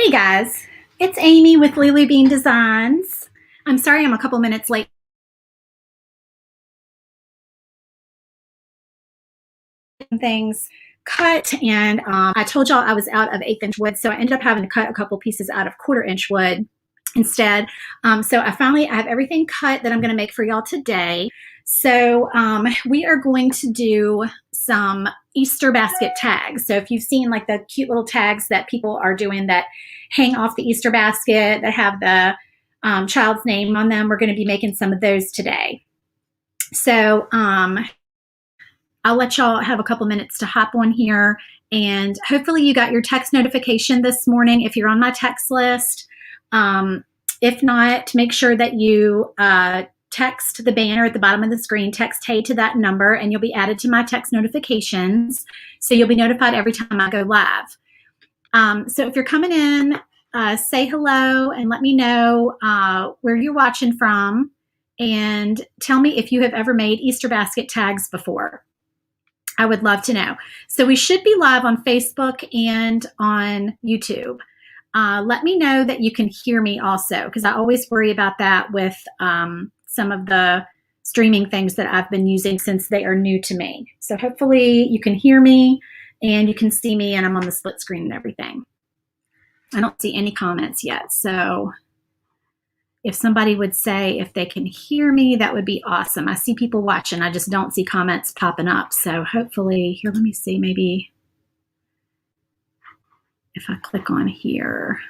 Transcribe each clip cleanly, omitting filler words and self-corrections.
Hey guys, it's Amy with Lulu Bean Designs. I'm sorry I'm a couple minutes late. Things cut, and I told y'all I was out of 1/8" wood, so I ended up having to cut a couple pieces out of 1/4" wood instead. So I have everything cut that I'm going to make for y'all today. So we are going to do some Easter basket tags. So if you've seen like the cute little tags that people are doing that hang off the Easter basket that have the child's name on them, we're going to be making some of those today. So I'll let y'all have a couple minutes to hop on here, and hopefully you got your text notification this morning if you're on my text list. If not, make sure that you text the banner at the bottom of the screen, text "Hey" to that number, and you'll be added to my text notifications. So you'll be notified every time I go live. So if you're coming in, say hello and let me know where you're watching from, and tell me if you have ever made Easter basket tags before. I would love to know. So we should be live on Facebook and on YouTube. Let me know that you can hear me also, because I always worry about that with some of the streaming things that I've been using since they are new to me. So hopefully you can hear me and you can see me, and I'm on the split screen and everything. I don't see any comments yet. So if somebody would say if they can hear me, that would be awesome. I see people watching. I just don't see comments popping up. So hopefully, here, let me see, maybe if I click on here.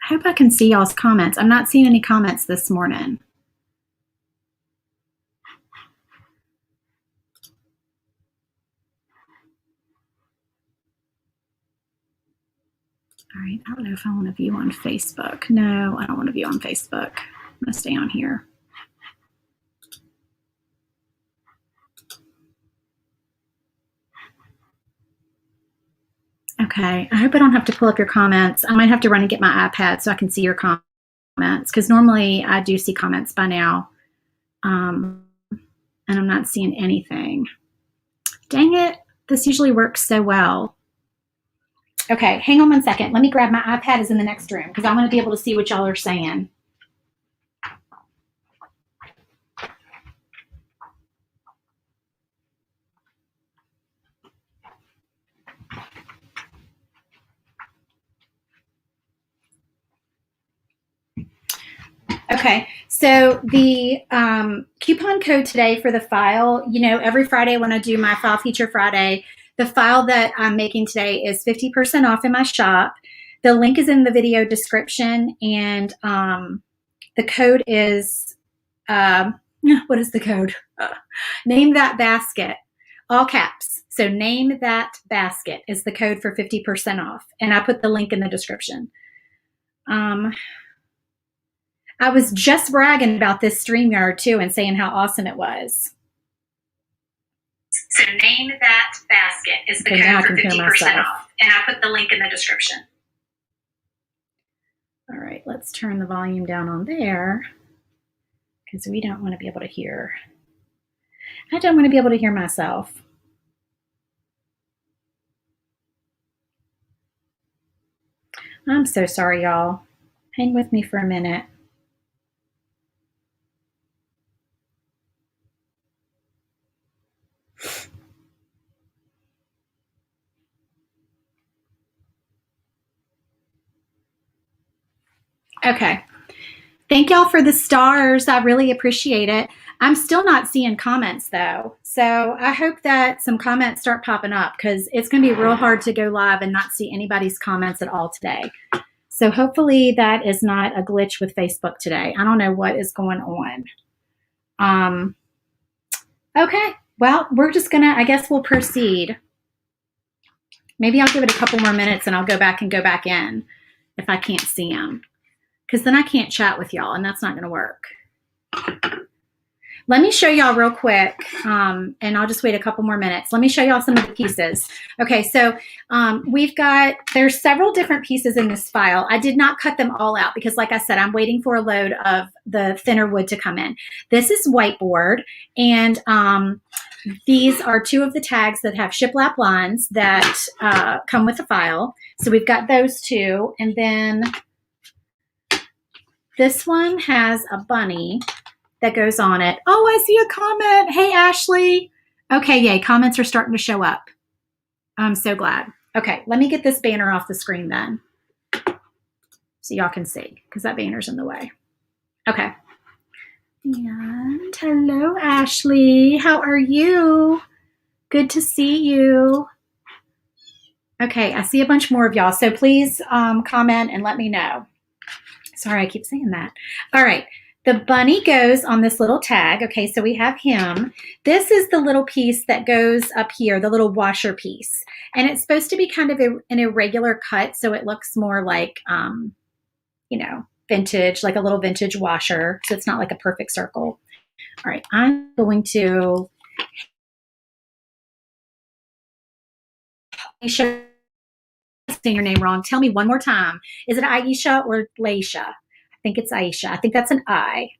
I hope I can see y'all's comments. I'm not seeing any comments this morning. All right, I don't know if I want to view on Facebook. No, I don't want to view on Facebook. I'm going to stay on here. Okay, I hope I don't have to pull up your comments. I might have to run and get my iPad so I can see your comments, because normally I do see comments by now, and I'm not seeing anything. Dang it, this usually works so well. Okay, hang on one second. Let me grab my iPad. Is in the next room, because I want to be able to see what y'all are saying. Okay, so the coupon code today for the file, you know, every Friday when I do my File Feature Friday, the file that I'm making today is 50% off in my shop. The link is in the video description, and the code is, what is the code? Name That Basket, all caps. So Name That Basket is the code for 50% off, and I put the link in the description. I was just bragging about this StreamYard too and saying how awesome it was. So Name That Basket is the code for 50% off, and I put the link in the description. All right, let's turn the volume down on there, because we don't want to be able to hear. I don't want to be able to hear myself. I'm so sorry, y'all. Hang with me for a minute. Okay. Thank y'all for the stars. I really appreciate it. I'm still not seeing comments though. So I hope that some comments start popping up, because it's going to be real hard to go live and not see anybody's comments at all today. So hopefully that is not a glitch with Facebook today. I don't know what is going on. Okay. Well, we're just going to, I guess we'll proceed. Maybe I'll give it a couple more minutes and I'll go back in if I can't see them, because then I can't chat with y'all, and that's not going to work. Let me show y'all real quick, and I'll just wait a couple more minutes. Let me show y'all some of the pieces. Okay, so there's several different pieces in this file. I did not cut them all out because, like I said, I'm waiting for a load of the thinner wood to come in. This is whiteboard, and these are two of the tags that have shiplap lines that come with the file. So we've got those two. And then this one has a bunny that goes on it. Oh, I see a comment. Hey, Ashley. Okay, yay. Comments are starting to show up. I'm so glad. Okay, let me get this banner off the screen then so y'all can see because that banner's in the way. Okay. And hello, Ashley. How are you? Good to see you. Okay, I see a bunch more of y'all. So please comment and let me know. Sorry, I keep saying that. All right. The bunny goes on this little tag. Okay, so we have him. This is the little piece that goes up here, the little washer piece. And it's supposed to be kind of an irregular cut, so it looks more like, you know, vintage, like a little vintage washer. So it's not like a perfect circle. All right, I'm going to Aisha, saying your name wrong. Tell me one more time. Is it Aisha or Laisha? I think it's Aisha. I think that's an I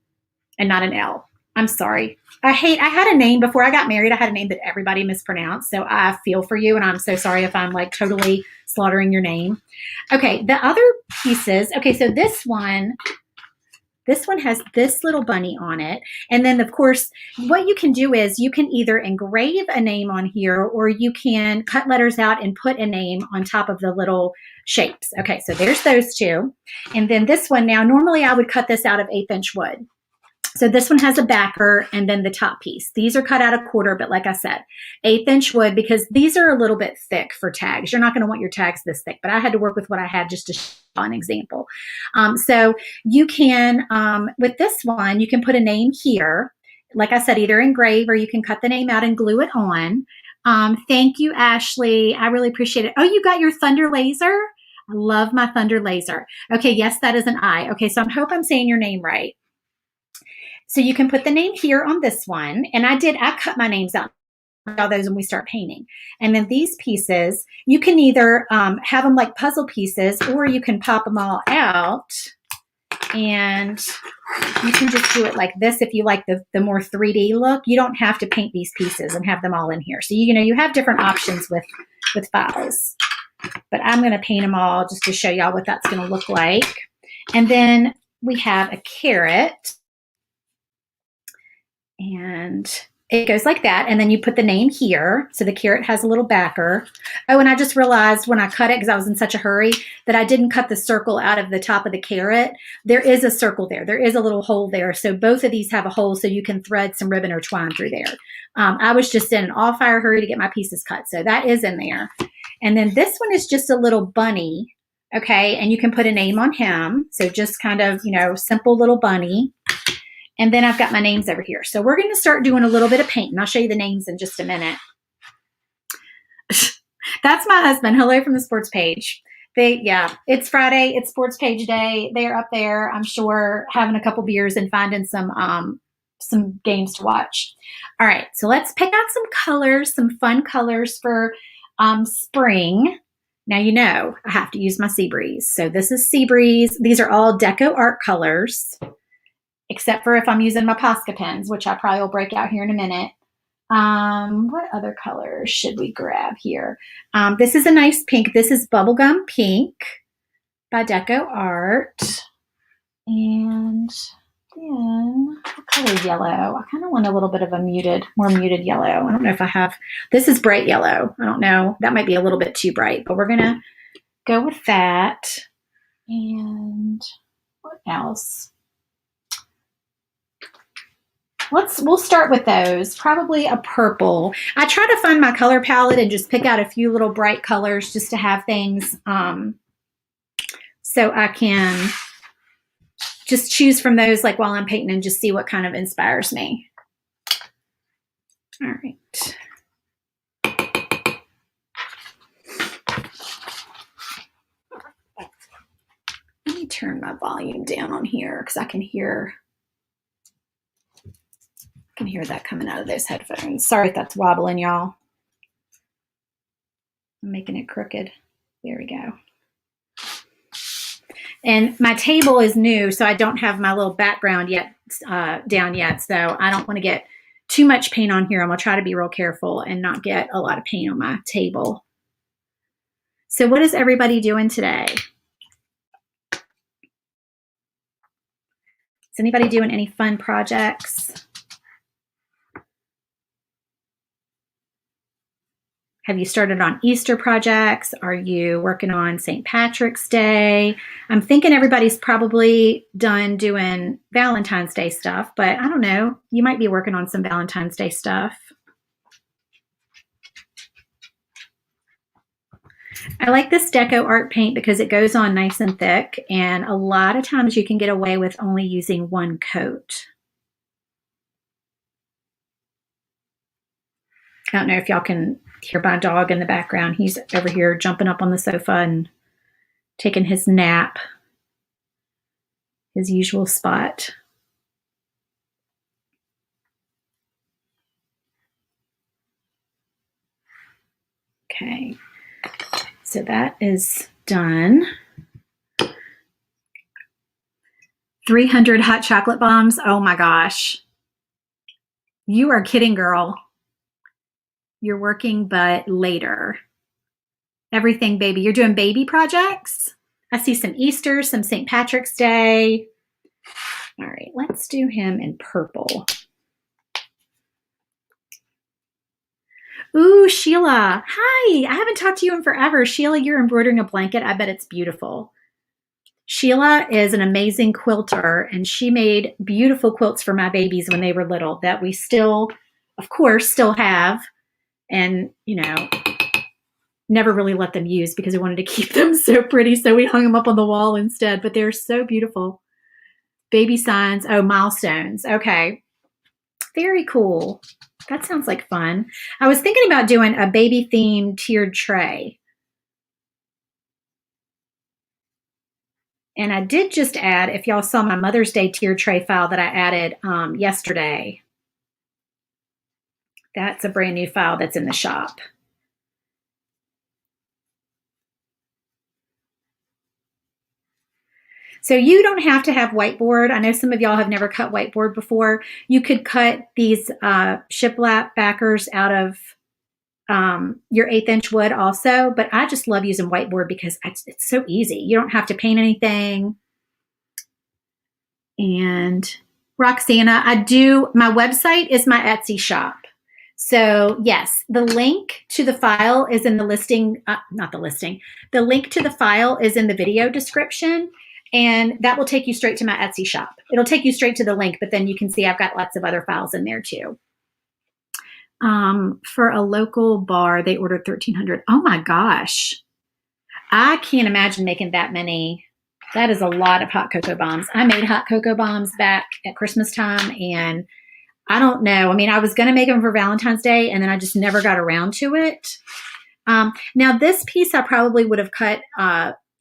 and not an L. I'm sorry. I had a name before I got married. I had a name that everybody mispronounced. So I feel for you. And I'm so sorry if I'm like totally slaughtering your name. Okay. The other pieces. Okay. So this one has this little bunny on it. And then of course, what you can do is you can either engrave a name on here or you can cut letters out and put a name on top of the little shapes. Okay. So there's those two. And then this one now, normally I would cut this out of 1/8 inch wood. So this one has a backer and then the top piece. These are cut out a quarter, but like I said, 1/8 inch wood because these are a little bit thick for tags. You're not going to want your tags this thick, but I had to work with what I had just to show an example. So you can, with this one, you can put a name here. Like I said, either engrave or you can cut the name out and glue it on. Thank you, Ashley. I really appreciate it. Oh, you got your Thunder Laser? I love my Thunder Laser. Okay, yes, that is an I. Okay, so I hope I'm saying your name right. So you can put the name here on this one. And I cut my names out, all those when we start painting. And then these pieces, you can either have them like puzzle pieces or you can pop them all out and you can just do it like this. If you like the more 3D look, you don't have to paint these pieces and have them all in here. So, you know, you have different options with files, but I'm going to paint them all just to show y'all what that's going to look like. And then we have a carrot. And it goes like that. And then you put the name here. So the carrot has a little backer. Oh, and I just realized when I cut it, because I was in such a hurry, that I didn't cut the circle out of the top of the carrot. There is a circle there. There is a little hole there. So both of these have a hole so you can thread some ribbon or twine through there. I was just in an all-fire hurry to get my pieces cut. So that is in there. And then this one is just a little bunny. Okay. And you can put a name on him. So just kind of, you know, simple little bunny. And then I've got my names over here. So we're going to start doing a little bit of painting. I'll show you the names in just a minute. That's my husband. Hello from the sports page. It's Friday. It's sports page day. They're up there, I'm sure, having a couple beers and finding some games to watch. All right. So let's pick out some colors, some fun colors for spring. Now, you know, I have to use my Seabreeze. So this is Seabreeze. These are all Deco Art colors, except for if I'm using my Posca pens, which I probably will break out here in a minute. What other colors should we grab here? This is a nice pink. This is Bubblegum Pink by Deco Art. And then what color is yellow? I kind of want a little bit of a more muted yellow. I don't know if I have, this is bright yellow. I don't know. That might be a little bit too bright, but we're going to go with that. And what else? We'll start with those. Probably a purple. I try to find my color palette and just pick out a few little bright colors just to have things so I can just choose from those like while I'm painting and just see what kind of inspires me. All right. Let me turn my volume down on here because I can hear that coming out of those headphones. Sorry if that's wobbling, y'all. I'm making it crooked. There we go. And my table is new, so I don't have my little background yet down yet. So I don't want to get too much paint on here. I'm going to try to be real careful and not get a lot of paint on my table. So what is everybody doing today? Is anybody doing any fun projects? Have you started on Easter projects? Are you working on St. Patrick's Day? I'm thinking everybody's probably done doing Valentine's Day stuff, but I don't know. You might be working on some Valentine's Day stuff. I like this Deco Art paint because it goes on nice and thick, and a lot of times you can get away with only using one coat. I don't know if y'all can hear my dog in the background. He's over here jumping up on the sofa and taking his nap, his usual spot. Okay, so that is done. 300 hot chocolate bombs. Oh my gosh. You are kidding, girl. You're working, but later. Everything, baby. You're doing baby projects? I see some Easter, some St. Patrick's Day. All right, let's do him in purple. Ooh, Sheila. Hi. I haven't talked to you in forever. Sheila, you're embroidering a blanket. I bet it's beautiful. Sheila is an amazing quilter, and she made beautiful quilts for my babies when they were little that we still, of course, still have. And, you know, never really let them use because we wanted to keep them so pretty. So we hung them up on the wall instead, but they're so beautiful. Baby signs. Oh, milestones. Okay. Very cool. That sounds like fun. I was thinking about doing a baby themed tiered tray. And I did just add, if y'all saw my Mother's Day tiered tray file that I added yesterday, that's a brand new file that's in the shop. So you don't have to have whiteboard. I know some of y'all have never cut whiteboard before. You could cut these shiplap backers out of your 1/8 inch wood also, but I just love using whiteboard because it's so easy. You don't have to paint anything. And Roxana, my website is my Etsy shop. So yes, the link to the file is in the listing, the link to the file is in the video description, and that will take you straight to my Etsy shop. It'll take you straight to the link, but then you can see I've got lots of other files in there too. For a local bar, they ordered 1,300. Oh my gosh. I can't imagine making that many. That is a lot of hot cocoa bombs. I made hot cocoa bombs back at Christmas time, and I don't know. I mean, I was going to make them for Valentine's Day, and then I just never got around to it. Now, this piece I probably would have cut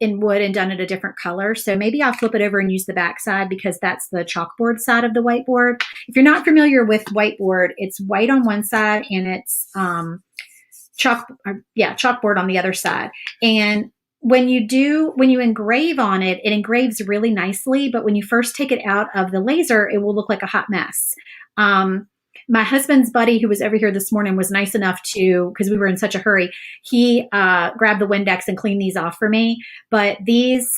in wood and done it a different color. So maybe I'll flip it over and use the back side because that's the chalkboard side of the whiteboard. If you're not familiar with whiteboard, it's white on one side and it's chalkboard on the other side. And when you engrave on it, it engraves really nicely. But when you first take it out of the laser, it will look like a hot mess. My husband's buddy who was over here this morning was nice enough to, because we were in such a hurry, he grabbed the Windex and cleaned these off for me. But these,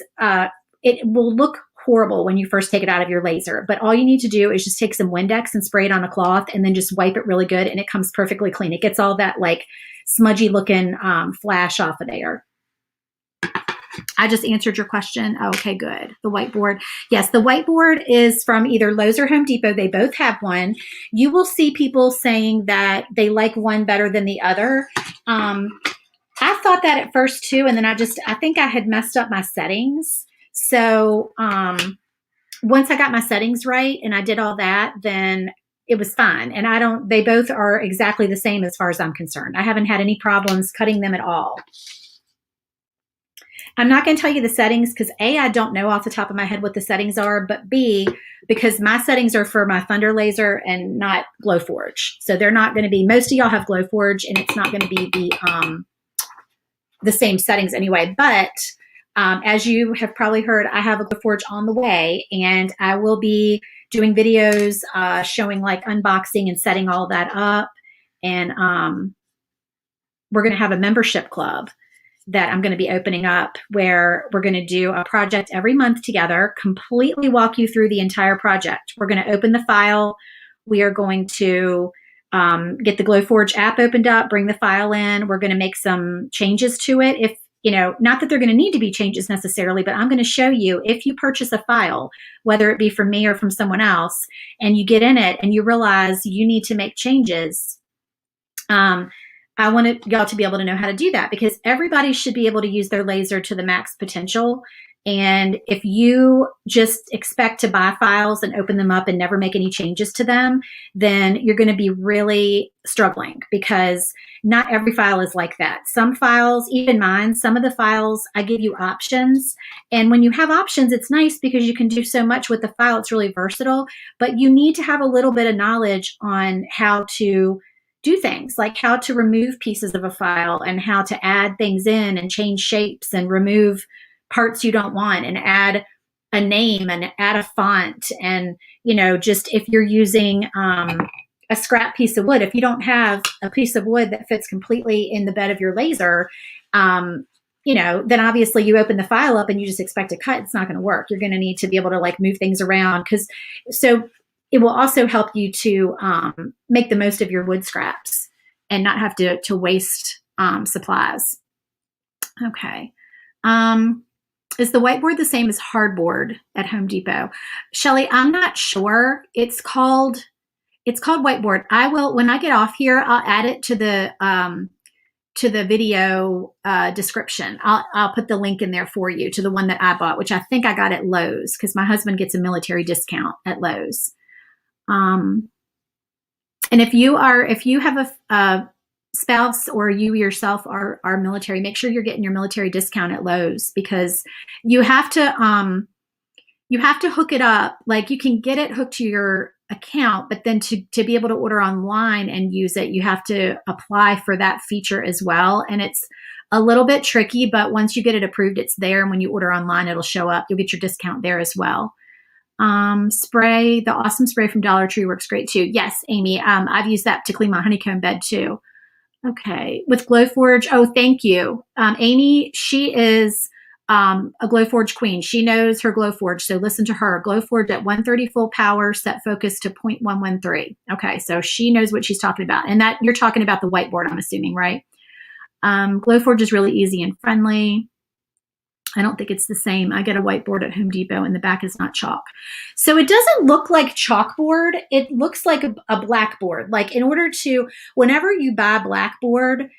it will look horrible when you first take it out of your laser. But all you need to do is just take some Windex and spray it on a cloth and then just wipe it really good, and it comes perfectly clean. It gets all that like smudgy looking flash off of there. I just answered your question. Oh, okay, good. The whiteboard. Yes, the whiteboard is from either Lowe's or Home Depot. They both have one. You will see people saying that they like one better than the other. I thought that at first too, and then I think I had messed up my settings. So once I got my settings right and I did all that, then it was fine. And they both are exactly the same as far as I'm concerned. I haven't had any problems cutting them at all. I'm not going to tell you the settings because A, I don't know off the top of my head what the settings are, but B, because my settings are for my Thunder laser and not Glowforge. So they're not going to be, most of y'all have Glowforge and it's not going to be the same settings anyway. But as you have probably heard, I have a Glowforge on the way, and I will be doing videos, showing like unboxing and setting all that up. And we're going to have a membership club that I'm going to be opening up, where we're going to do a project every month together, completely walk you through the entire project. We're going to open the file. We are going to get the Glowforge app opened up, bring the file in. We're going to make some changes to it. If, not that they're going to need to be changes necessarily, but I'm going to show you, if you purchase a file, whether it be from me or from someone else, and you get in it and you realize you need to make changes, I wanted y'all to be able to know how to do that, because everybody should be able to use their laser to the max potential. And if you just expect to buy files and open them up and never make any changes to them, then you're going to be really struggling, because not every file is like that. Some files, even mine, some of the files, I give you options. And when you have options, it's nice because you can do so much with the file. It's really versatile, but you need to have a little bit of knowledge on how to do things, like how to remove pieces of a file and how to add things in and change shapes and remove parts you don't want and add a name and add a font. And, just if you're using a scrap piece of wood, if you don't have a piece of wood that fits completely in the bed of your laser, then obviously you open the file up and you just expect to cut. It's not going to work. You're going to need to be able to like move things around, so it will also help you to make the most of your wood scraps and not have to waste supplies. Okay. Is the whiteboard the same as hardboard at Home Depot? Shelly, I'm not sure. It's called whiteboard. I will, when I get off here, I'll add it to the video description. I'll put the link in there for you to the one that I bought, which I think I got at Lowe's, because my husband gets a military discount at Lowe's. And if you have a spouse or you yourself are military, make sure you're getting your military discount at Lowe's, because you have to hook it up. Like, you can get it hooked to your account, but then to be able to order online and use it, you have to apply for that feature as well. And it's a little bit tricky, but once you get it approved, it's there. And when you order online, it'll show up. You'll get your discount there as well. Spray, the awesome spray from Dollar Tree works great too. Yes, Amy, I've used that to clean my honeycomb bed too. Okay, with Glowforge. Oh, thank you. Amy, she is a Glowforge queen. She knows her Glowforge, so listen to her. Glowforge at 130 full power, set focus to 0.113. Okay, so she knows what she's talking about. And that you're talking about the whiteboard, I'm assuming, right? Glowforge is really easy and friendly. I don't think it's the same. I get a whiteboard at Home Depot and the back is not chalk. So it doesn't look like chalkboard. It looks like a blackboard. Like, in order to, whenever you buy blackboard,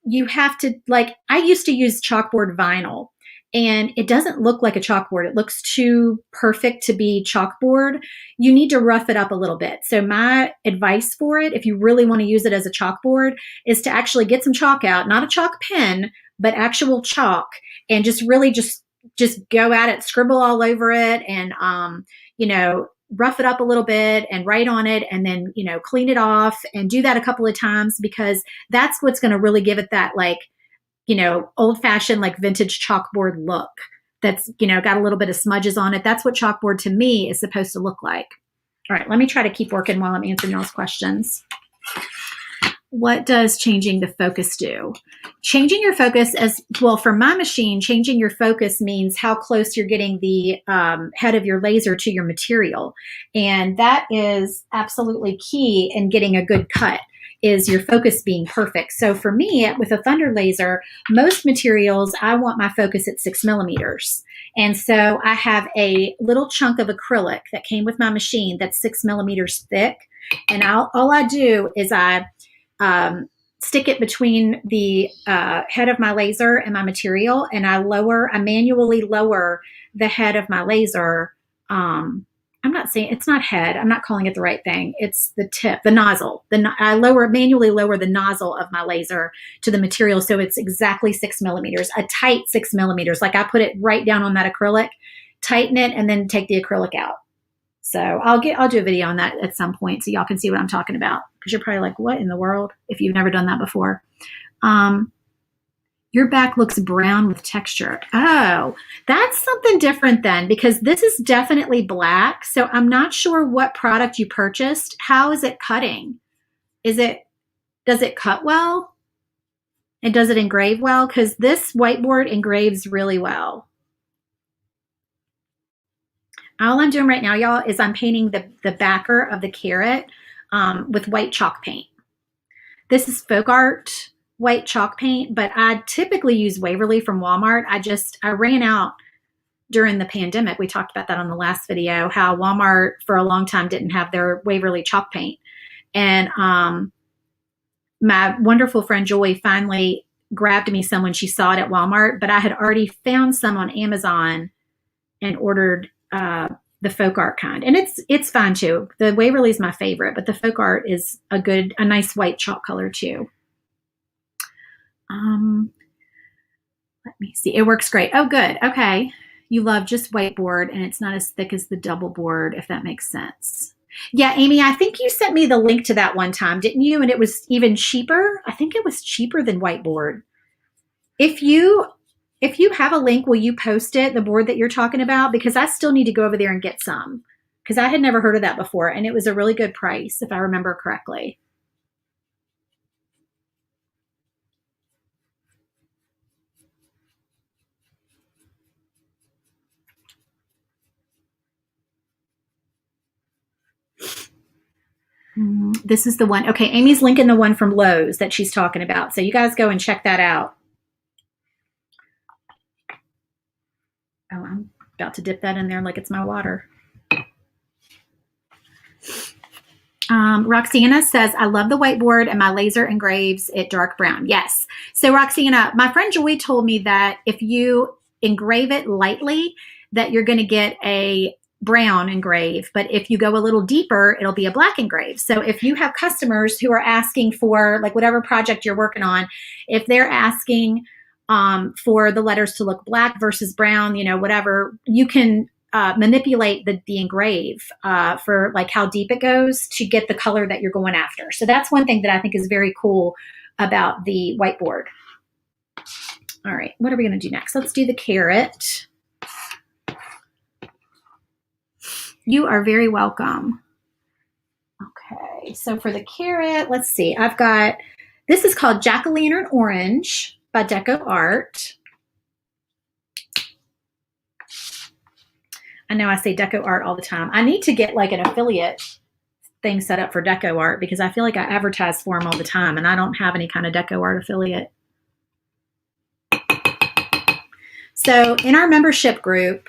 you have to, like, I used to use chalkboard vinyl, and it doesn't look like a chalkboard. It looks too perfect to be chalkboard. You need to rough it up a little bit. So my advice for it, if you really want to use it as a chalkboard, is to actually get some chalk out, not a chalk pen, but actual chalk, and just really just go at it, scribble all over it, and, rough it up a little bit and write on it, and then, clean it off and do that a couple of times, because that's what's going to really give it that, like, old fashioned, like, vintage chalkboard look. That's, got a little bit of smudges on it. That's what chalkboard to me is supposed to look like. All right, let me try to keep working while I'm answering y'all's questions. What does changing the focus do? Changing your focus, as well, for my machine, changing your focus means how close you're getting the head of your laser to your material. And that is absolutely key in getting a good cut, is your focus being perfect. So for me, with a Thunder laser, most materials, I want my focus at 6 millimeters. And so I have a little chunk of acrylic that came with my machine that's 6 millimeters thick. And all I do is I stick it between the head of my laser and my material, and I manually lower the head of my laser. I'm not saying it's not head. I'm not calling it the right thing. It's the tip, the nozzle. I manually lower the nozzle of my laser to the material, so it's exactly 6 millimeters, a tight 6 millimeters. Like, I put it right down on that acrylic, tighten it, and then take the acrylic out. So I'll do a video on that at some point so y'all can see what I'm talking about, because you're probably like, what in the world, if you've never done that before. Your back looks brown with texture. Oh, that's something different then, because this is definitely black. So I'm not sure what product you purchased. How is it cutting? Does it cut well? And does it engrave well? Because this whiteboard engraves really well. All I'm doing right now, y'all, is I'm painting the backer of the carrot with white chalk paint. This is Folk Art white chalk paint, but I typically use Waverly from Walmart. I ran out during the pandemic. We talked about that on the last video, how Walmart for a long time didn't have their Waverly chalk paint. And my wonderful friend Joy finally grabbed me some when she saw it at Walmart, but I had already found some on Amazon and ordered the Folk Art kind. And it's fine too. The Waverly is my favorite, but the Folk Art is a nice white chalk color too. Let me see. It works great. Oh, good. Okay. You love just whiteboard and it's not as thick as the double board, if that makes sense. Yeah, Amy, I think you sent me the link to that one time, didn't you? And it was even cheaper. I think it was cheaper than whiteboard. If you have a link, will you post it, the board that you're talking about? Because I still need to go over there and get some, because I had never heard of that before. And it was a really good price, if I remember correctly. This is the one. Okay, Amy's linking the one from Lowe's that she's talking about. So you guys go and check that out. Oh, I'm about to dip that in there like it's my water. Roxana says, I love the whiteboard and my laser engraves it dark brown. Yes. So Roxana, my friend Joy told me that if you engrave it lightly, that you're going to get a brown engrave, but if you go a little deeper, it'll be a black engrave. So if you have customers who are asking for, like, whatever project you're working on, if they're asking for the letters to look black versus brown, whatever, you can manipulate the engrave for like how deep it goes to get the color that you're going after. So that's one thing that I think is very cool about the whiteboard. All right, what are we going to do next? Let's do the carrot. You are very welcome. Okay, so for the carrot, let's see. This is called Jack-o'-lantern Orange by Deco Art. I know I say Deco Art all the time. I need to get like an affiliate thing set up for Deco Art, because I feel like I advertise for them all the time and I don't have any kind of Deco Art affiliate. So in our membership group,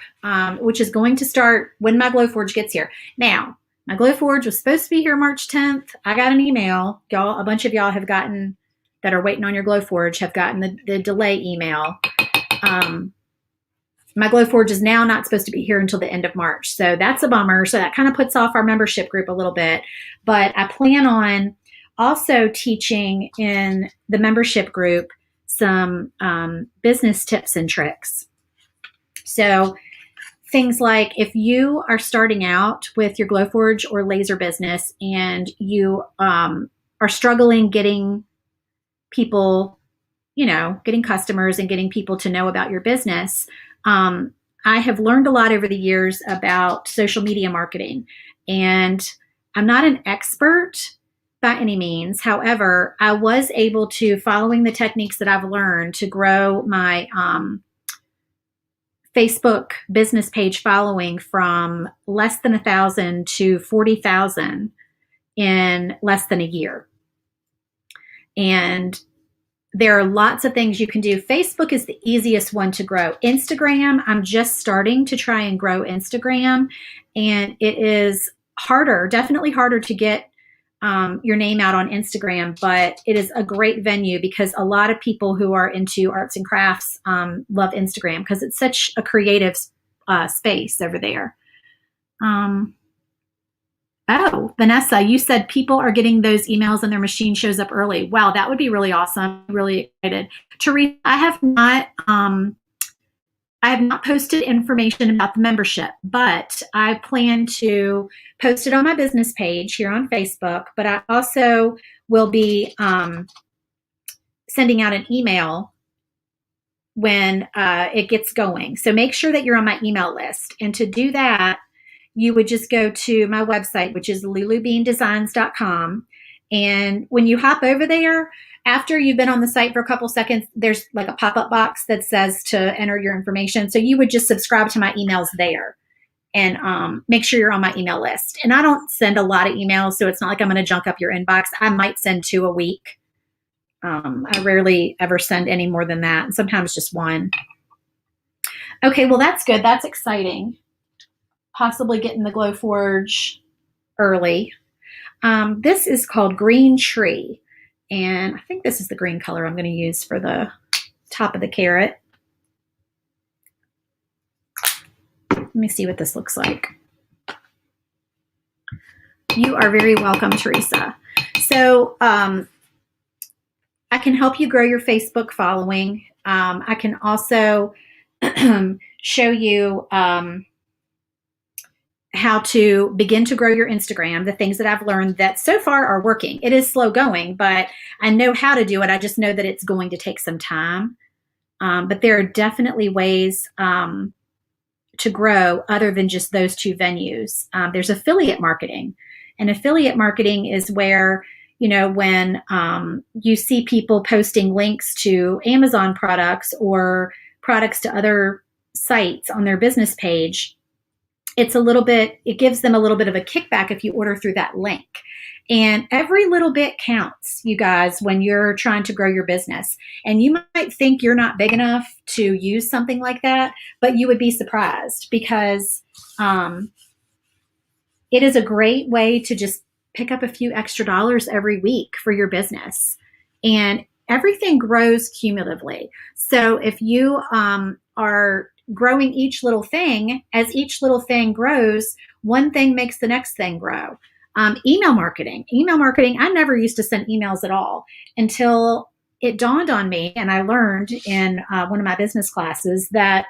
which is going to start when my Glowforge gets here. Now, my Glowforge was supposed to be here March 10th. I got an email. A bunch of y'all have gotten, that are waiting on your Glowforge, have gotten the delay email. My Glowforge is now not supposed to be here until the end of March. So that's a bummer. So that kind of puts off our membership group a little bit. But I plan on also teaching in the membership group some business tips and tricks. So things like, if you are starting out with your Glowforge or laser business and you are struggling getting people, getting customers and getting people to know about your business, I have learned a lot over the years about social media marketing, and I'm not an expert by any means. However, I was able to, following the techniques that I've learned, to grow my Facebook business page following from less than 1,000 to 40,000 in less than a year. And there are lots of things you can do. Facebook is the easiest one to grow. Instagram, I'm just starting to try and grow Instagram, and it is harder, definitely harder to get your name out on Instagram, but it is a great venue because a lot of people who are into arts and crafts love Instagram because it's such a creative space over there. Oh, Vanessa, you said people are getting those emails and their machine shows up early. Wow, that would be really awesome. I'm really excited. Teresa, I have not posted information about the membership, but I plan to post it on my business page here on Facebook. But I also will be sending out an email when it gets going. So make sure that you're on my email list. And to do that, you would just go to my website, which is lulubeandesigns.com. And when you hop over there, after you've been on the site for a couple seconds, there's like a pop-up box that says to enter your information. So you would just subscribe to my emails there and make sure you're on my email list. And I don't send a lot of emails, so it's not like I'm going to junk up your inbox. I might send 2 a week. I rarely ever send any more than that, and sometimes just 1. Okay, well, that's good. That's exciting. Possibly getting the Glowforge early. This is called Green Tree, and I think this is the green color I'm going to use for the top of the carrot. Let me see what this looks like. You are very welcome, Teresa. So I can help you grow your Facebook following. I can also show you how to begin to grow your Instagram, the things that I've learned that so far are working. It is slow going, but I know how to do it. I just know that it's going to take some time. But there are definitely ways to grow other than just those 2 venues. There's affiliate marketing. And affiliate marketing is where, you know, when you see people posting links to Amazon products or products to other sites on their business page, it gives them a little bit of a kickback if you order through that link. And every little bit counts, you guys, when you're trying to grow your business. And you might think you're not big enough to use something like that, but you would be surprised because it is a great way to just pick up a few extra dollars every week for your business. And everything grows cumulatively. So if you are growing each little thing, as each little thing grows, one thing makes the next thing grow. Email marketing, I never used to send emails at all until it dawned on me, and I learned in one of my business classes that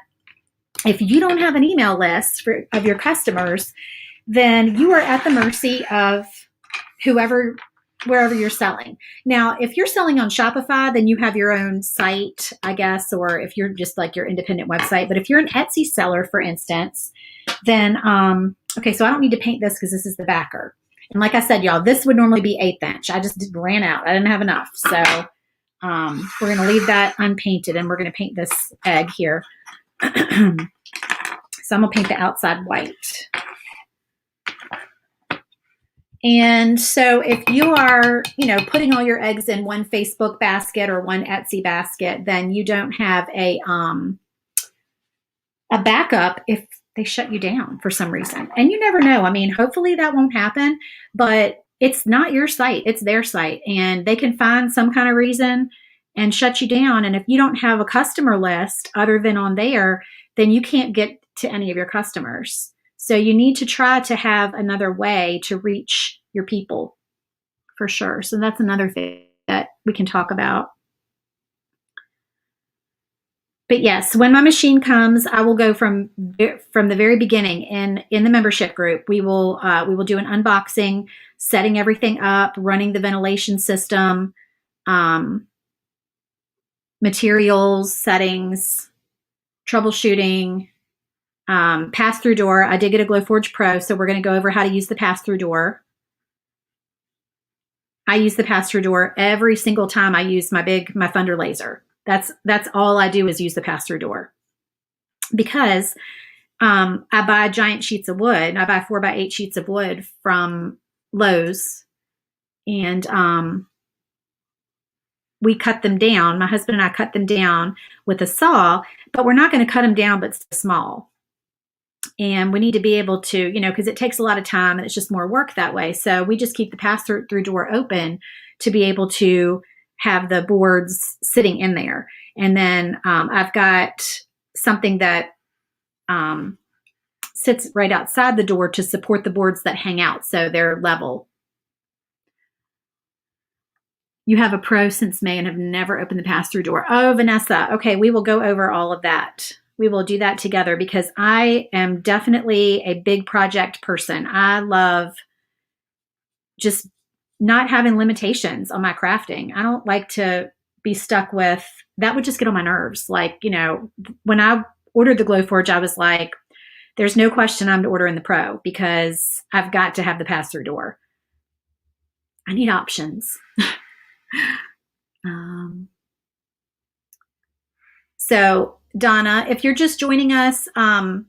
if you don't have an email list of your customers, then you are at the mercy of wherever you're selling. Now, if you're selling on Shopify, then you have your own site, I guess, or if you're just like your independent website. But if you're an Etsy seller, for instance, then, okay, so I don't need to paint this because this is the backer. And like I said, y'all, this would normally be 1/8 inch. I just ran out. I didn't have enough. So we're going to leave that unpainted, and we're going to paint this egg here. So I'm going to paint the outside white. And so if you are, you know, putting all your eggs in one Facebook basket or one Etsy basket, then you don't have a backup if they shut you down for some reason. And you never know. I mean, hopefully that won't happen, but it's not your site, it's their site, and they can find some kind of reason and shut you down. And if you don't have a customer list other than on there, then you can't get to any of your customers. So you need to try to have another way to reach your people for sure. So that's another thing that we can talk about. But yes, when my machine comes, I will go from the very beginning in the membership group. We will do an unboxing, setting everything up, running the ventilation system, materials, settings, troubleshooting, pass-through door. I did get a Glowforge Pro, so we're going to go over how to use the pass-through door. I use the pass-through door every single time I use my Thunder laser. That's all I do is use the pass-through door, because I buy giant sheets of wood. I buy 4x8 sheets of wood from Lowe's, and we cut them down. My husband and I cut them down with a saw, but we're not going to cut them down but small. And we need to be able to, you know, because it takes a lot of time and it's just more work that way. So we just keep the pass-through door open to be able to have the boards sitting in there. And then I've got something that sits right outside the door to support the boards that hang out, so they're level. You have a pro since May and have never opened the pass-through door. Oh, Vanessa. Okay, we will go over all of that. We will do that together, because I am definitely a big project person. I love just not having limitations on my crafting. I don't like to be stuck with, that would just get on my nerves. Like, you know, when I ordered the Glowforge, I was like, there's no question I'm ordering the Pro because I've got to have the pass-through door. I need options. So Donna, if you're just joining us, I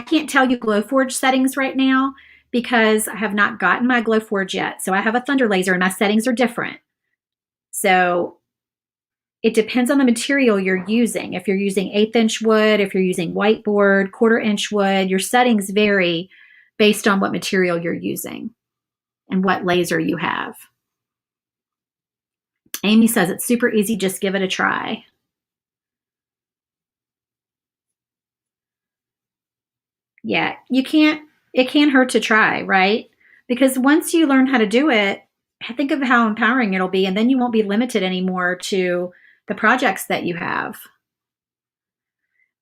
can't tell you Glowforge settings right now because I have not gotten my Glowforge yet. So I have a Thunder Laser and my settings are different. So it depends on the material you're using. If you're using 1/8 inch wood, if you're using whiteboard, 1/4 inch wood, your settings vary based on what material you're using and what laser you have. Amy says it's super easy, just give it a try. Yeah, it can't hurt to try, right? Because once you learn how to do it, think of how empowering it'll be, and then you won't be limited anymore to the projects that you have.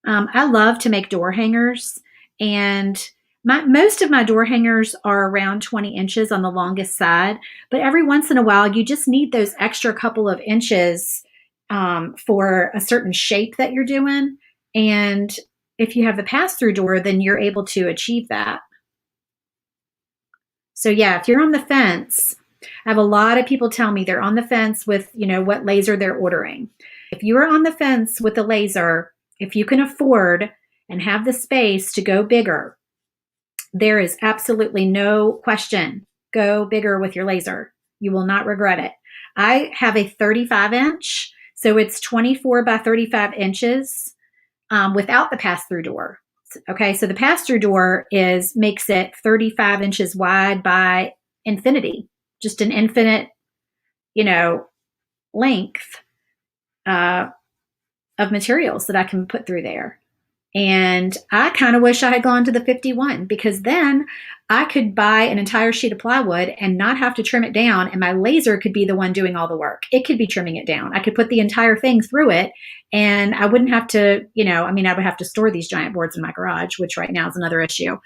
I love to make door hangers, and most of my door hangers are around 20 inches on the longest side, but every once in a while you just need those extra couple of inches for a certain shape that you're doing. And if you have the pass-through door, then you're able to achieve that. So yeah, if you're on the fence, I have a lot of people tell me they're on the fence with, you know, what laser they're ordering. If you are on the fence with a laser, if you can afford and have the space to go bigger, there is absolutely no question. Go bigger with your laser. You will not regret it. I have a 35 inch, so it's 24 by 35 inches without the pass-through door. Okay, so the pass-through door makes it 35 inches wide by infinity, just an infinite, you know, length of materials that I can put through there. And I kind of wish I had gone to the 51 because then I could buy an entire sheet of plywood and not have to trim it down, and my laser could be the one doing all the work. It could be trimming it down. I could put the entire thing through it, and I wouldn't have to, you know, I mean, I would have to store these giant boards in my garage, which right now is another issue,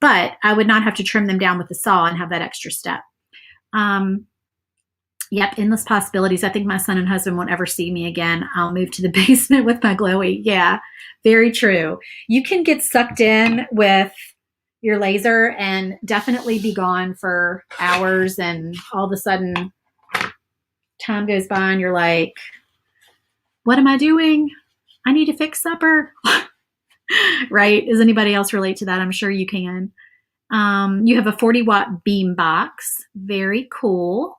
but I would not have to trim them down with the saw and have that extra step. Yep, endless possibilities. I think my son and husband won't ever see me again. I'll move to the basement with my glowy. Yeah, very true. You can get sucked in with your laser and definitely be gone for hours, and all of a sudden time goes by and you're like, what am I doing? I need to fix supper. Right? Does anybody else relate to that? I'm sure you can. You have a 40-watt beam box. Very cool.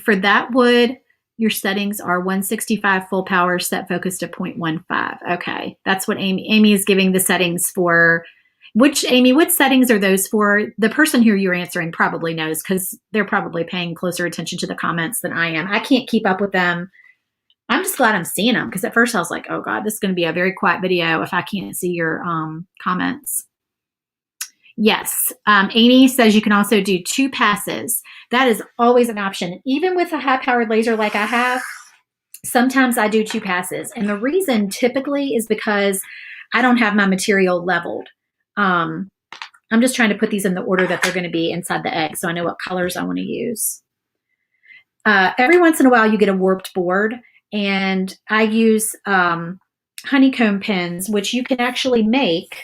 For that wood, your settings are 165 full power, set focus to 0.15. Okay, that's what Amy is giving the settings for. Amy, what settings are those for? The person who you're answering probably knows because they're probably paying closer attention to the comments than I am. I can't keep up with them. I'm just glad I'm seeing them because at first I was like, oh God, this is going to be a very quiet video if I can't see your comments. Yes. Amy says you can also do 2 passes. That is always an option. Even with a high-powered laser like I have, sometimes I do 2 passes. And the reason typically is because I don't have my material leveled. I'm just trying to put these in the order that they're going to be inside the egg so I know what colors I want to use. Every once in a while you get a warped board, and I use honeycomb pins, which you can actually make.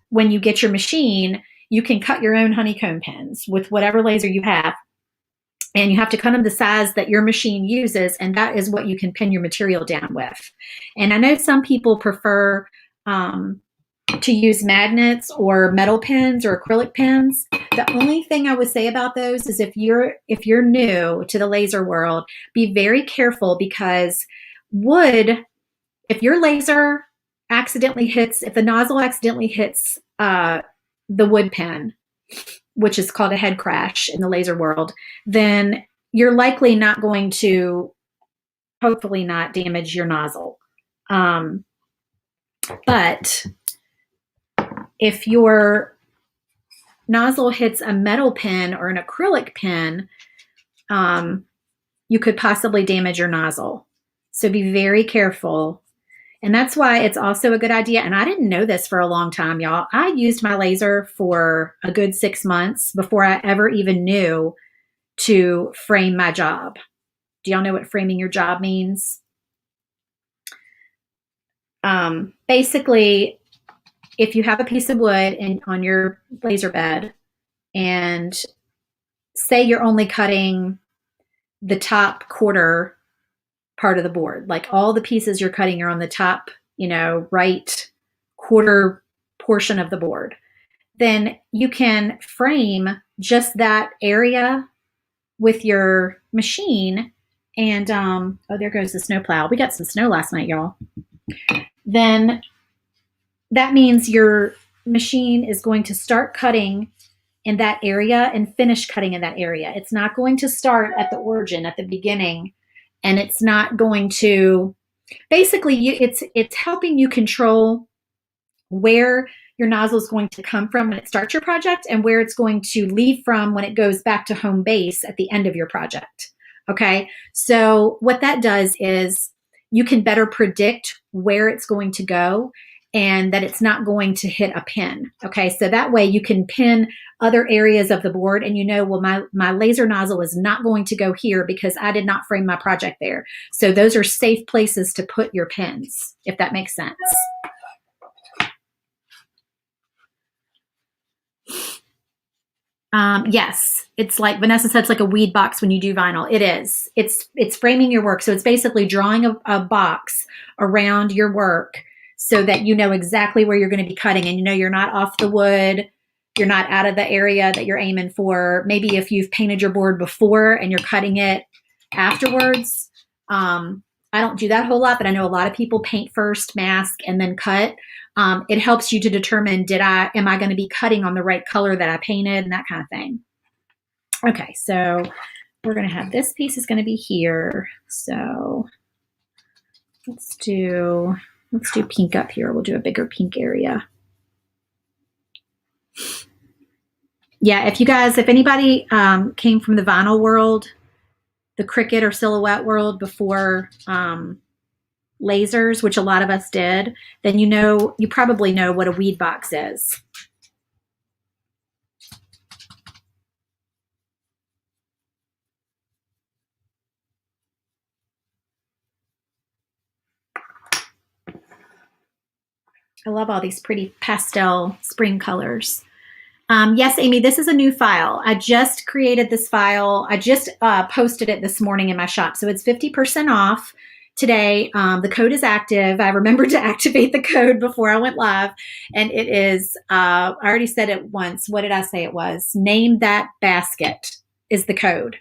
When you get your machine, you can cut your own honeycomb pins with whatever laser you have, and you have to cut them the size that your machine uses, and that is what you can pin your material down with. And I know some people prefer to use magnets or metal pins or acrylic pins. The only thing I would say about those is if you're new to the laser world, be very careful because if your laser if the nozzle accidentally hits the wood pin, which is called a head crash in the laser world, then you're likely not going to, hopefully not, damage your nozzle. But if your nozzle hits a metal pin or an acrylic pin, you could possibly damage your nozzle. So be very careful. And that's why it's also a good idea. And I didn't know this for a long time, y'all. I used my laser for a good 6 months before I ever even knew to frame my job. Do y'all know what framing your job means? Basically, if you have a piece of wood on your laser bed, and say you're only cutting the top quarter part of the board, like all the pieces you're cutting are on the top, right quarter portion of the board, then you can frame just that area with your machine. And oh, there goes the snowplow. We got some snow last night, y'all. Then that means your machine is going to start cutting in that area and finish cutting in that area. It's not going to start at the origin, at the beginning, and it's not going to, basically, it's helping you control where your nozzle is going to come from when it starts your project and where it's going to leave from when it goes back to home base at the end of your project. Okay, so what that does is you can better predict where it's going to go and that it's not going to hit a pin. Okay, so that way you can pin other areas of the board and well, my laser nozzle is not going to go here because I did not frame my project there. So those are safe places to put your pins, if that makes sense. Yes, it's like Vanessa said, it's like a weed box when you do vinyl. It is. It's framing your work. So it's basically drawing a box around your work so that you know exactly where you're going to be cutting, and you're not off the wood. You're not out of the area that you're aiming for. Maybe if you've painted your board before and you're cutting it afterwards. I don't do that a whole lot, but I know a lot of people paint first, mask, and then cut. It helps you to determine, am I going to be cutting on the right color that I painted and that kind of thing. Okay, so we're going to have this piece is going to be here. So let's do pink up here. We'll do a bigger pink area. Yeah, if anybody came from the vinyl world, the Cricut or Silhouette world before lasers, which a lot of us did, then you probably know what a weed box is. I love all these pretty pastel spring colors. Yes, Amy, this is a new file. I just created this file. I just posted it this morning in my shop. So it's 50% off today. The code is active. I remembered to activate the code before I went live. And it is, I already said it once. What did I say it was? Name that basket is the code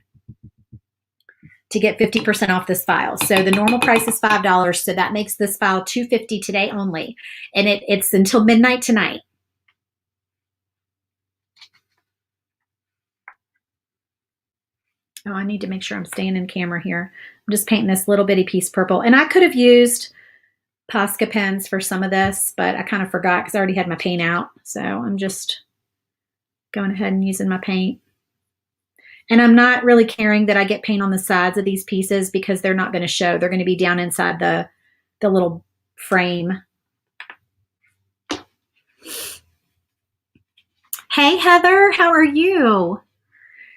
to get 50% off this file. So the normal price is $5. So that makes this file $2.50 today only. And it's until midnight tonight. Oh, I need to make sure I'm staying in camera here. I'm just painting this little bitty piece purple. And I could have used Posca pens for some of this, but I kind of forgot because I already had my paint out. So I'm just going ahead and using my paint. And I'm not really caring that I get paint on the sides of these pieces because they're not going to show. They're going to be down inside the little frame. Hey, Heather, how are you?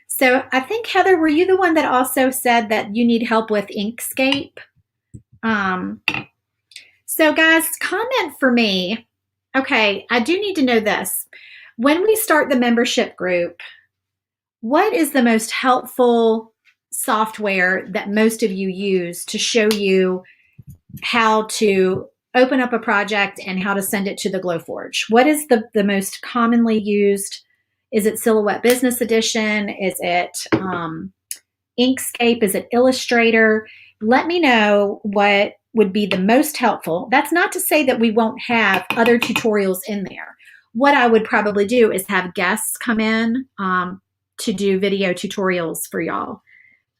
So I think, Heather, were you the one that also said that you need help with Inkscape? So guys, comment for me. Okay, I do need to know this. When we start the membership group, what is the most helpful software that most of you use to show you how to open up a project and how to send it to the Glowforge? What is the most commonly used? Is it Silhouette Business Edition? Is it Inkscape? Is it Illustrator? Let me know what would be the most helpful. That's not to say that we won't have other tutorials in there. What I would probably do is have guests come in to do video tutorials for y'all.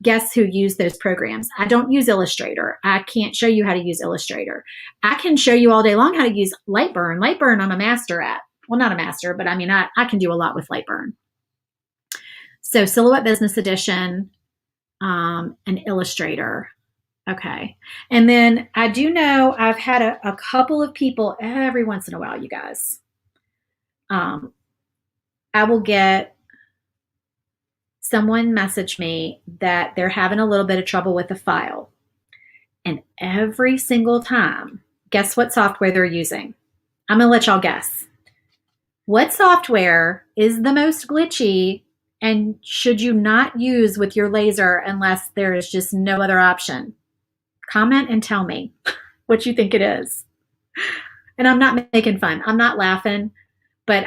Guests who use those programs. I don't use Illustrator. I can't show you how to use Illustrator. I can show you all day long how to use Lightburn. Lightburn I'm a master at. Well, not a master, but I mean, I can do a lot with Lightburn. So Silhouette Business Edition and Illustrator. Okay. And then I do know I've had a couple of people every once in a while, you guys. I will get someone messaged me that they're having a little bit of trouble with the file. And every single time, guess what software they're using? I'm going to let y'all guess. What software is the most glitchy and should you not use with your laser unless there is just no other option? Comment and tell me what you think it is. And I'm not making fun. I'm not laughing, but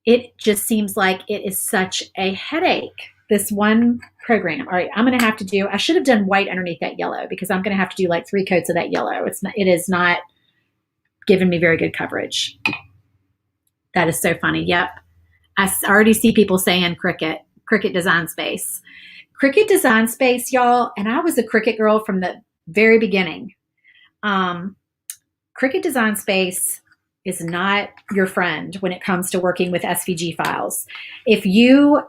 it just seems like it is such a headache. This one program. All right, I should have done white underneath that yellow because I'm going to have to do like 3 coats of that yellow. It is not giving me very good coverage. That is so funny. Yep. I already see people saying Cricut Design Space. Cricut Design Space, y'all, and I was a Cricut girl from the very beginning. Cricut Design Space is not your friend when it comes to working with SVG files. If you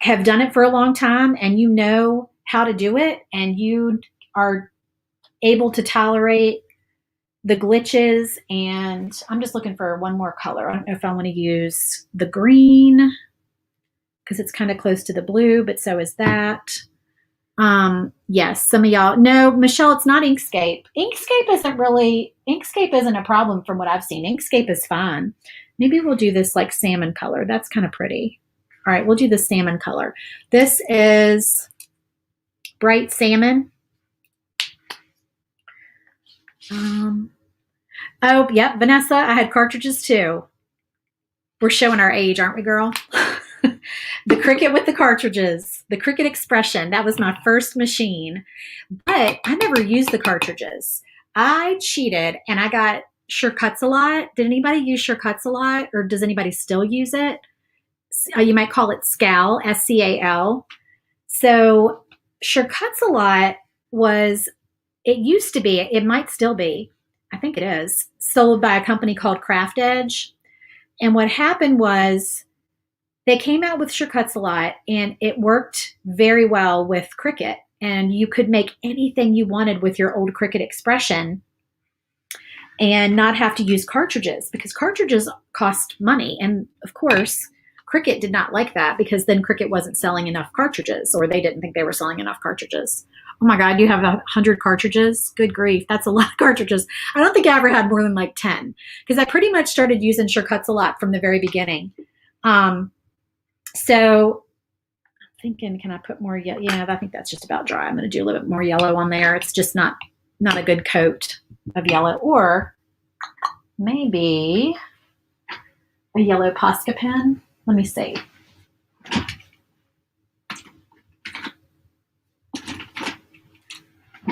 have done it for a long time and you know how to do it and you are able to tolerate the glitches, and I'm just looking for one more color. I don't know if I want to use the green because it's kind of close to the blue, but so is that. Yes, some of y'all, no, Michelle, it's not Inkscape. Inkscape isn't a problem from what I've seen. Inkscape is fine. Maybe we'll do this like salmon color. That's kind of pretty. All right, we'll do the salmon color. This is bright salmon. Oh, yep, Vanessa, I had cartridges too. We're showing our age, aren't we, girl? The Cricut with the cartridges, the Cricut Expression. That was my first machine, but I never used the cartridges. I cheated and I got Sure Cuts a Lot. Did anybody use Sure Cuts a Lot, or does anybody still use it? You might call it SCAL, S-C-A-L. So Sure Cuts a Lot it used to be, it might still be, I think it is, sold by a company called Craft Edge. And what happened was they came out with Sure Cuts a Lot, and it worked very well with Cricut. And you could make anything you wanted with your old Cricut Expression and not have to use cartridges, because cartridges cost money. And of course, Cricut did not like that because then Cricut wasn't selling enough cartridges, or they didn't think they were selling enough cartridges. Oh my God, you have 100 cartridges? Good grief, that's a lot of cartridges. I don't think I ever had more than like 10 because I pretty much started using Sure Cuts a Lot from the very beginning. So I'm thinking, can I put more yellow? Yeah, I think that's just about dry. I'm going to do a little bit more yellow on there. It's just not a good coat of yellow, or maybe a yellow Posca pen. Let me see.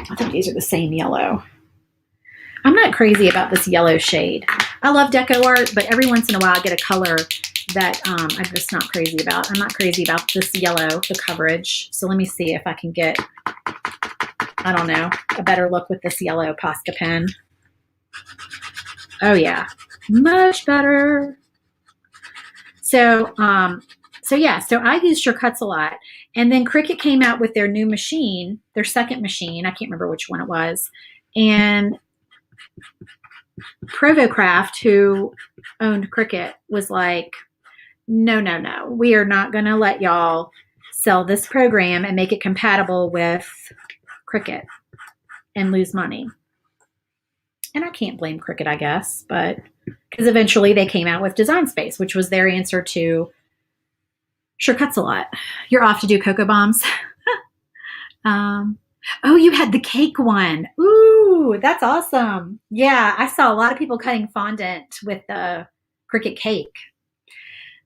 I think these are the same yellow. I'm not crazy about this yellow shade. I love deco art, but every once in a while I get a color that I'm just not crazy about. I'm not crazy about this yellow, the coverage. So let me see if I can get, I don't know, a better look with this yellow Posca pen. Oh yeah, much better. So I use Sure Cuts a Lot. And then Cricut came out with their new machine, their second machine. I can't remember which one it was. And Provocraft, who owned Cricut, was like, no, we are not going to let y'all sell this program and make it compatible with Cricut and lose money. And I can't blame Cricut, I guess, but because eventually they came out with Design Space, which was their answer to Sure Cuts a Lot. You're off to do Cocoa Bombs. Oh, you had the cake one. Ooh, that's awesome. Yeah, I saw a lot of people cutting fondant with the Cricut cake.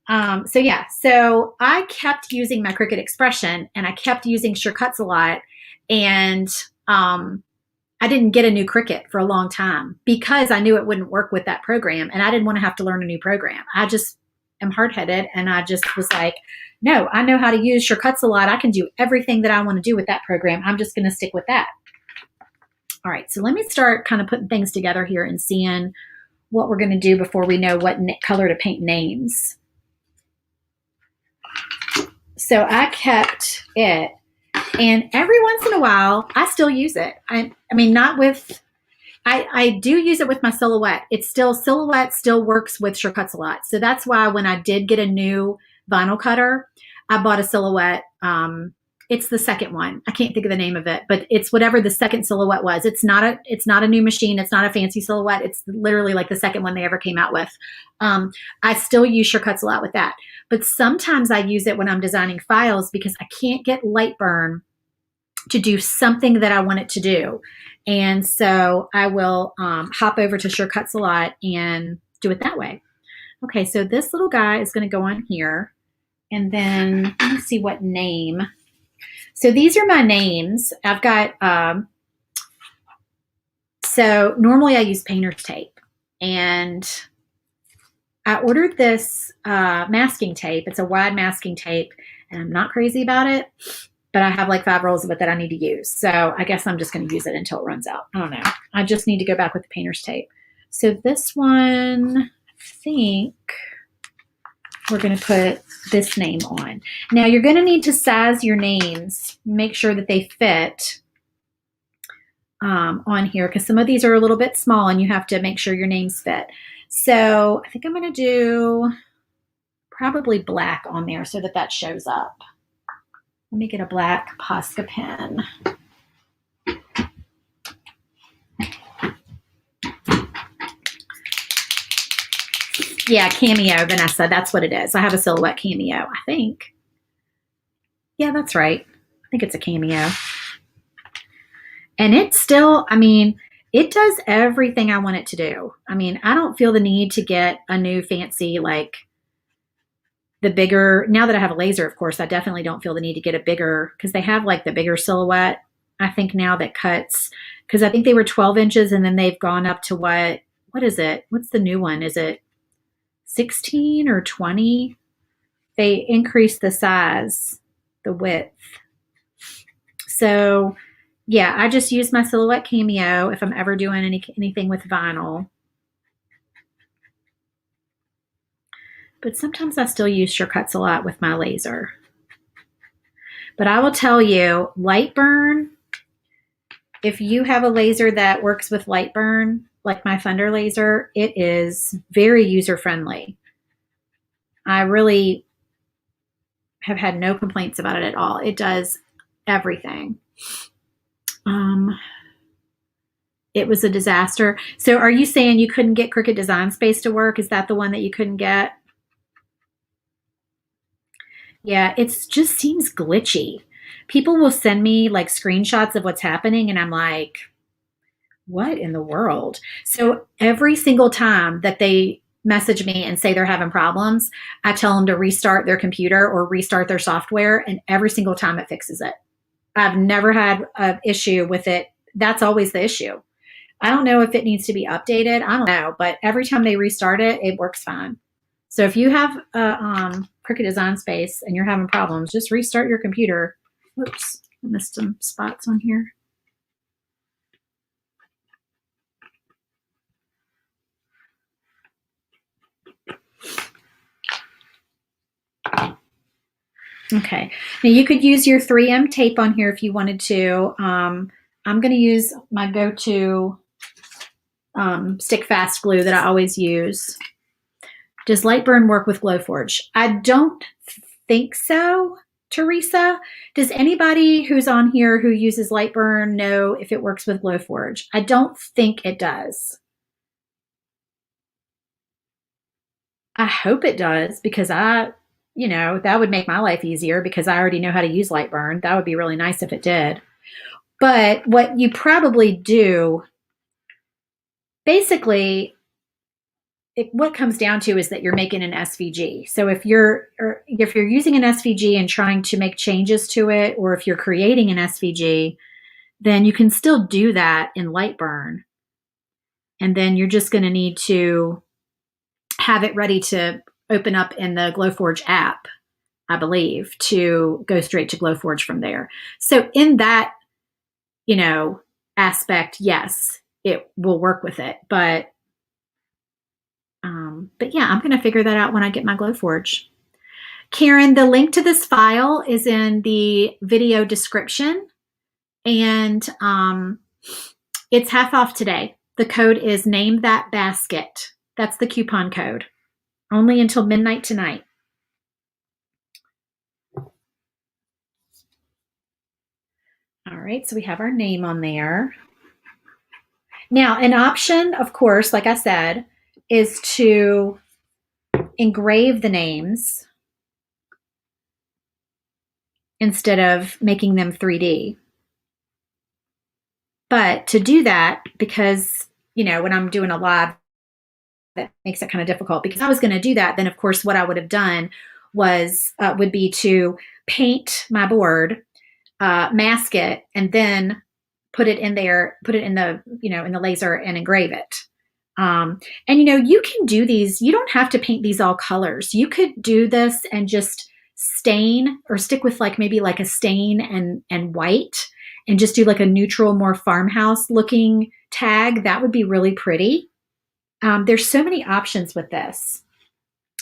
So I kept using my Cricut Expression, and I kept using Sure Cuts a Lot, and I didn't get a new Cricut for a long time because I knew it wouldn't work with that program, and I didn't want to have to learn a new program. I just am hard-headed, and I just was like, no, I know how to use Sure Cuts a Lot. I can do everything that I want to do with that program. I'm just going to stick with that. All right, so let me start kind of putting things together here and seeing what we're going to do before we know what color to paint names. So I kept it, and every once in a while, I still use it. I mean, not with... I do use it with my Silhouette. Silhouette still works with Sure Cuts a Lot. So that's why when I did get a new vinyl cutter, I bought a silhouette. It's the second one. I can't think of the name of it, but it's whatever the second silhouette was. It's not a new machine. It's not a fancy silhouette. It's literally like the second one they ever came out with. I still use Sure-Cuts a lot with that, but sometimes I use it when I'm designing files because I can't get Lightburn to do something that I want it to do. And so I will hop over to Sure-Cuts a lot and do it that way. Okay, so this little guy is going to go on here. And then let me see what name. So these are my names. I've got, so normally I use painter's tape. And I ordered this masking tape. It's a wide masking tape. And I'm not crazy about it, but I have like 5 rolls of it that I need to use. So I guess I'm just going to use it until it runs out. I don't know. I just need to go back with the painter's tape. So this one, I think we're going to put this name on. Now you're going to need to size your names, make sure that they fit on here, because some of these are a little bit small and you have to make sure your names fit. So I think I'm going to do probably black on there so that that shows up. Let me get a black Posca pen. Yeah, Cameo, Vanessa. That's what it is. I have a silhouette Cameo, I think. Yeah, that's right. I think it's a Cameo. And it's still, I mean, it does everything I want it to do. I mean, I don't feel the need to get a new fancy, like the bigger, now that I have a laser, of course, I definitely don't feel the need to get a bigger, because they have like the bigger silhouette, I think now that cuts, because I think they were 12 inches and then they've gone up to what is it? What's the new one? Is it 16 or 20? They increased the size, the width. So yeah, I just use my silhouette Cameo if I'm ever doing anything with vinyl. But sometimes I still use Sure-Cuts a lot with my laser. But I will tell you, Lightburn, if you have a laser that works with Lightburn, like my Thunder laser, it is very user-friendly. I really have had no complaints about it at all. It does everything. It was a disaster. So are you saying you couldn't get Cricut Design Space to work? Is that the one that you couldn't get? Yeah, it just seems glitchy. People will send me like screenshots of what's happening and I'm like, what in the world? So every single time that they message me and say they're having problems, I tell them to restart their computer or restart their software, and every single time it fixes it. I've never had an issue with it. That's always the issue. I don't know if it needs to be updated. I don't know, but every time they restart it, it works fine. So if you have a Cricut Design Space and you're having problems, just restart your computer. Whoops, I missed some spots on here. Okay, now you could use your 3M tape on here if you wanted to. I'm going to use my go-to stick fast glue that I always use. Does Lightburn work with Glowforge? I don't think so, Teresa. Does anybody who's on here who uses Lightburn know if it works with Glowforge? I don't think it does. I hope it does, because that would make my life easier, because I already know how to use Lightburn. That would be really nice if it did. But what you probably do, basically, what comes down to is that you're making an SVG. So if you're using an SVG and trying to make changes to it, or if you're creating an SVG, then you can still do that in Lightburn. And then you're just going to need to have it ready to open up in the Glowforge app, I believe, to go straight to Glowforge from there. So in that, aspect, yes, it will work with it. But yeah, I'm going to figure that out when I get my Glowforge. Karen, the link to this file is in the video description, and it's half off today. The code is Name That Basket. That's the coupon code. Only until midnight tonight. right, so we have our name on there. Now, an option, of course, like I said, is to engrave the names instead of making them 3D. But to do that, because, you know, when I'm doing a live, that makes it kind of difficult. Because if I was going to do that, then of course what I would have done was would be to paint my board, mask it, and then put it in there, put it in the, you know, in the laser and engrave it. And you know, you can do these, you don't have to paint these all colors. You could do this and just stain or stick with like maybe like a stain and white and just do like a neutral, more farmhouse looking tag. That would be really pretty. There's so many options with this.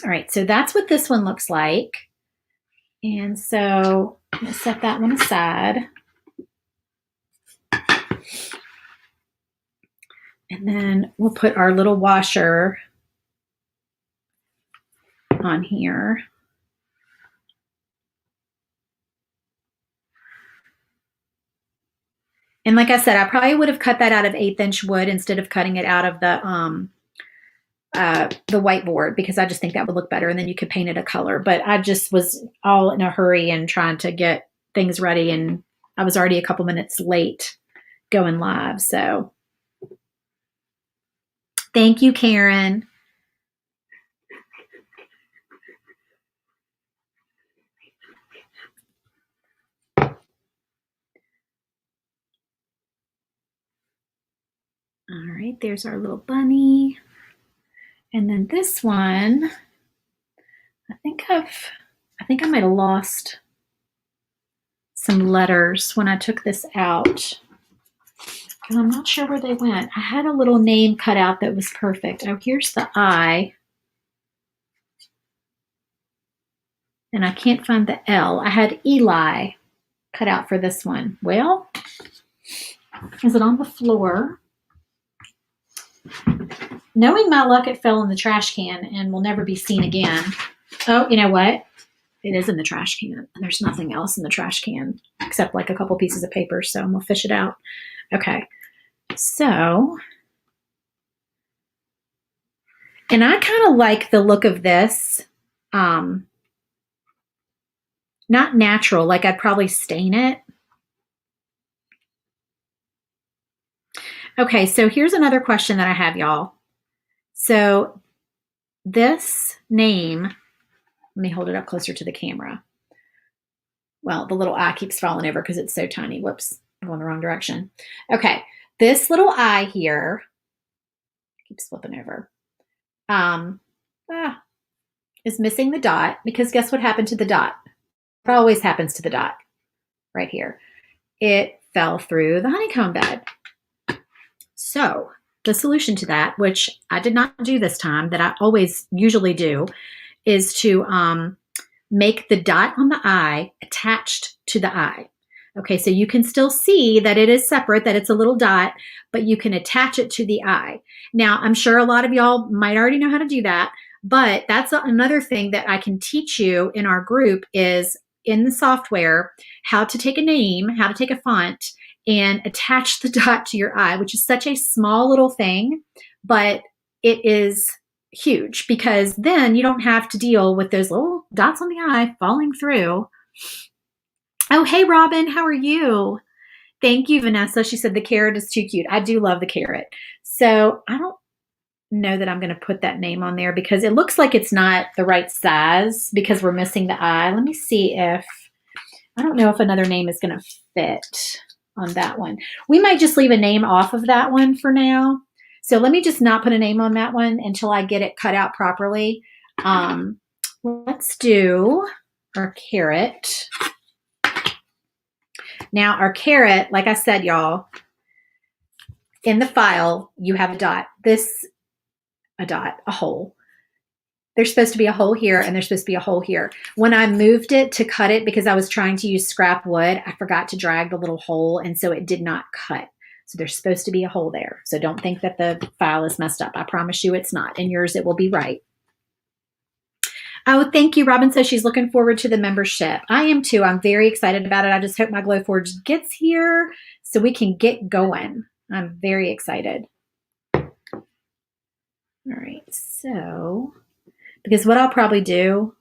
All right, so that's what this one looks like. And so I'm gonna set that one aside. And then we'll put our little washer on here. And like I said, I probably would have cut that out of 1/8" wood instead of cutting it out of the whiteboard, because I just think that would look better, and then you could paint it a color. But I just was all in a hurry and trying to get things ready, and I was already a couple minutes late going live. So thank you, Karen. All right, there's our little bunny. And then this one, I think I might have lost some letters when I took this out. And I'm not sure where they went. I had a little name cut out that was perfect. Oh, here's the I. And I can't find the L. I had Eli cut out for this one. Well, is it on the floor? Knowing my luck, it fell in the trash can and will never be seen again. Oh, you know what? It is in the trash can. There's nothing else in the trash can except like a couple pieces of paper. So I'm going to fish it out. Okay. So, and I kind of like the look of this. Not natural, like I'd probably stain it. Okay, so here's another question that I have, y'all. So this name, let me hold it up closer to the camera. Well, the little I keeps falling over because it's so tiny. Whoops, I'm going the wrong direction. Okay, this little I here keeps flipping over. Is missing the dot, because guess what happened to the dot? What always happens to the dot right here? It fell through the honeycomb bed. So the solution to that, which I did not do this time, that I always usually do, is to make the dot on the I attached to the I. Okay, so you can still see that it is separate, that it's a little dot, but you can attach it to the I. Now, I'm sure a lot of y'all might already know how to do that, but that's another thing that I can teach you in our group is in the software, how to take a name, how to take a font, and attach the dot to your I, which is such a small little thing, but it is huge, because then you don't have to deal with those little dots on the I falling through. Oh, hey, Robin, how are you? Thank you, Vanessa. She said the carrot is too cute. I do love the carrot. So I don't know that I'm going to put that name on there because it looks like it's not the right size because we're missing the I. Let me see if, I don't know if another name is going to fit on that one. We might just leave a name off of that one for now. So let me just not put a name on that one until I get it cut out properly. Let's do our carrot. Now our carrot, like I said, y'all, in the file, you have a dot. A hole. There's supposed to be a hole here and there's supposed to be a hole here. When I moved it to cut it, because I was trying to use scrap wood, I forgot to drag the little hole, and so it did not cut. So there's supposed to be a hole there. So don't think that the file is messed up. I promise you it's not. In yours, it will be right. Oh, thank you. Robin says she's looking forward to the membership. I am too. I'm very excited about it. I just hope my Glowforge gets here so we can get going. I'm very excited. All right. So, because what I'll probably do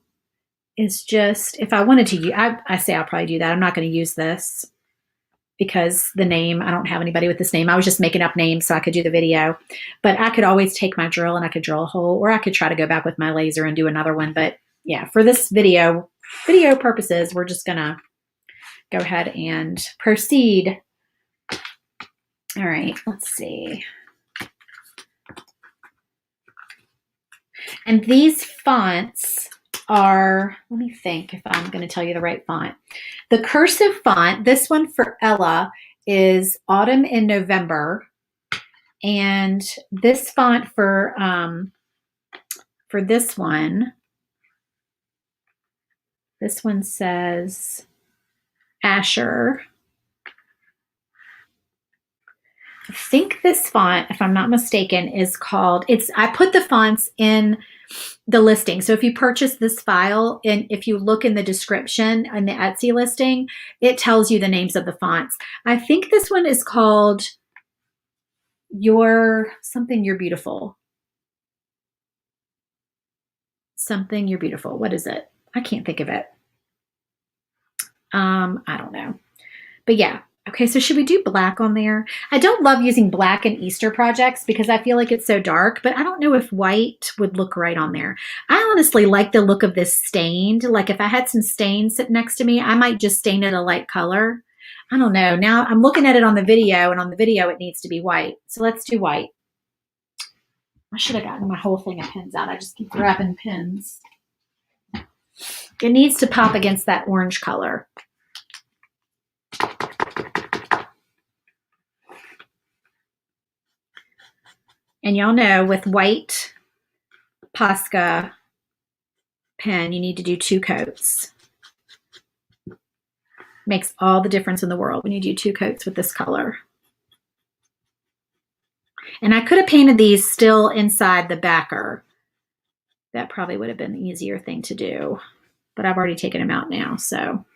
is just, if I wanted to use, I say I'll probably do that. I'm not going to use this because the name, I don't have anybody with this name. I was just making up names so I could do the video. But I could always take my drill and I could drill a hole, or I could try to go back with my laser and do another one. But yeah, for this video purposes, we're just going to go ahead and proceed. All right, let's see. And these fonts are, let me think if I'm going to tell you the right font. The cursive font, this one for Ella, is Autumn in November. And this font for this one says Asher. I think this font, if I'm not mistaken, is called, I put the fonts in the listing. So if you purchase this file and if you look in the description on the Etsy listing, it tells you the names of the fonts. I think this one is called You're Beautiful. Something You're Beautiful. What is it? I can't think of it. I don't know. But yeah. Okay, so should we do black on there? I don't love using black in Easter projects because I feel like it's so dark, but I don't know if white would look right on there. I honestly like the look of this stained. Like if I had some stains sitting next to me, I might just stain it a light color. I don't know. Now I'm looking at it on the video, and on the video it needs to be white. So let's do white. I should have gotten my whole thing of pins out. I just keep grabbing pins. It needs to pop against that orange color. And y'all know with white Posca pen, you need to do 2 coats. Makes all the difference in the world when you do 2 coats with this color. And I could have painted these still inside the backer. That probably would have been the easier thing to do, but I've already taken them out now, so.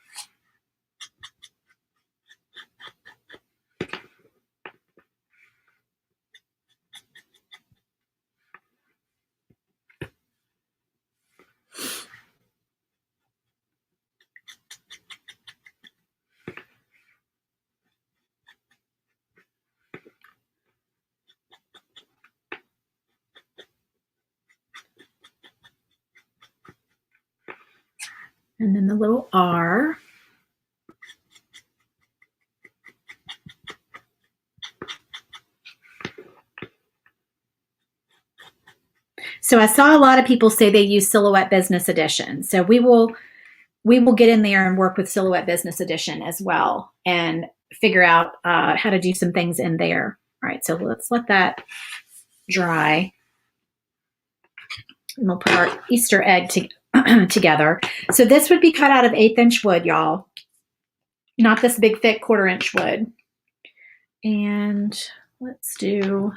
And then the little R. So I saw a lot of people say they use Silhouette Business Edition. So we will get in there and work with Silhouette Business Edition as well and figure out how to do some things in there. All right, so let's let that dry. And we'll put our Easter egg together. So this would be cut out of 1/8" wood, y'all. Not this big, thick 1/4" wood. And let's do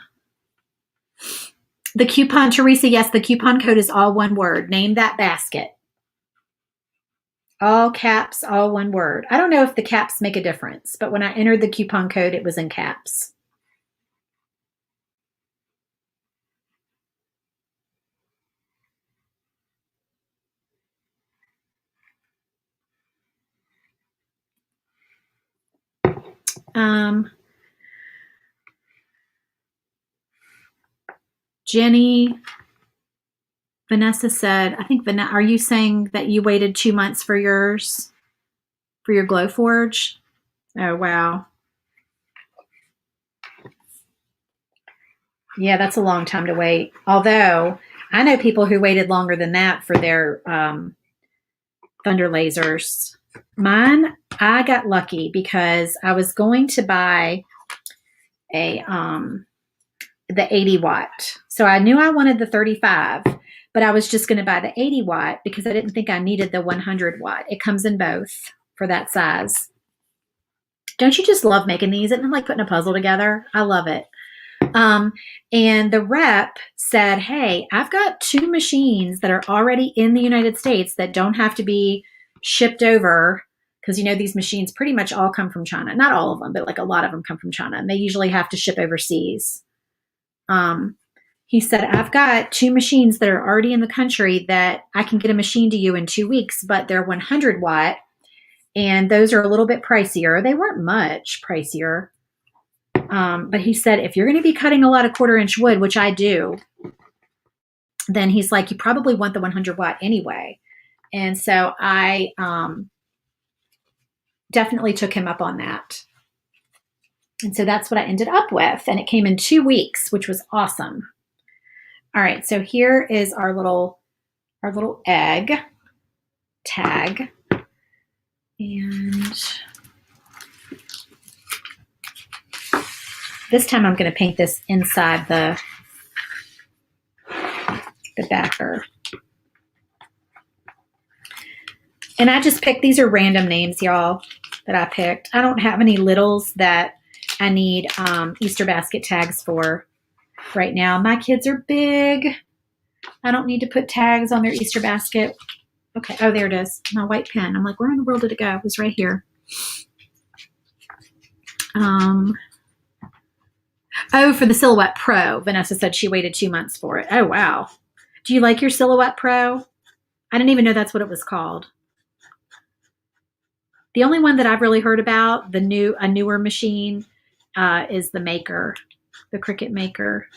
the coupon. Teresa, yes, the coupon code is all one word. Name that basket. All caps, all one word. I don't know if the caps make a difference, but when I entered the coupon code, it was in caps. Jenny, Vanessa said, I think, are you saying that you waited 2 months for yours, for your Glowforge? Oh, wow. Yeah, that's a long time to wait. Although I know people who waited longer than that for their Thunder lasers. Mine, I got lucky because I was going to buy the 80 watt. So I knew I wanted the 35, but I was just going to buy the 80 watt because I didn't think I needed the 100 watt. It comes in both for that size. Don't you just love making these? Isn't it like putting a puzzle together? I love it. Um, and the rep said, hey, I've got 2 machines that are already in the United States that don't have to be shipped over, because, these machines pretty much all come from China. Not all of them, but like a lot of them come from China, and they usually have to ship overseas. He said, I've got 2 machines that are already in the country that I can get a machine to you in 2 weeks, but they're 100 watt, and those are a little bit pricier. They weren't much pricier. But he said, if you're going to be cutting a lot of 1/4-inch wood, which I do, then he's like, you probably want the 100 watt anyway. And so I definitely took him up on that. And so that's what I ended up with. And it came in 2 weeks, which was awesome. All right, so here is our little egg tag. And this time I'm going to paint this inside the backer. And I just picked, these are random names, y'all, that I picked. I don't have any littles that I need Easter basket tags for right now. My kids are big. I don't need to put tags on their Easter basket. Okay, oh, there it is, my white pen. I'm like, where in the world did it go? It was right here. Oh, for the Silhouette Pro. Vanessa said she waited 2 months for it. Oh, wow. Do you like your Silhouette Pro? I didn't even know that's what it was called. The only one that I've really heard about, a newer machine, is the Maker, the Cricut Maker.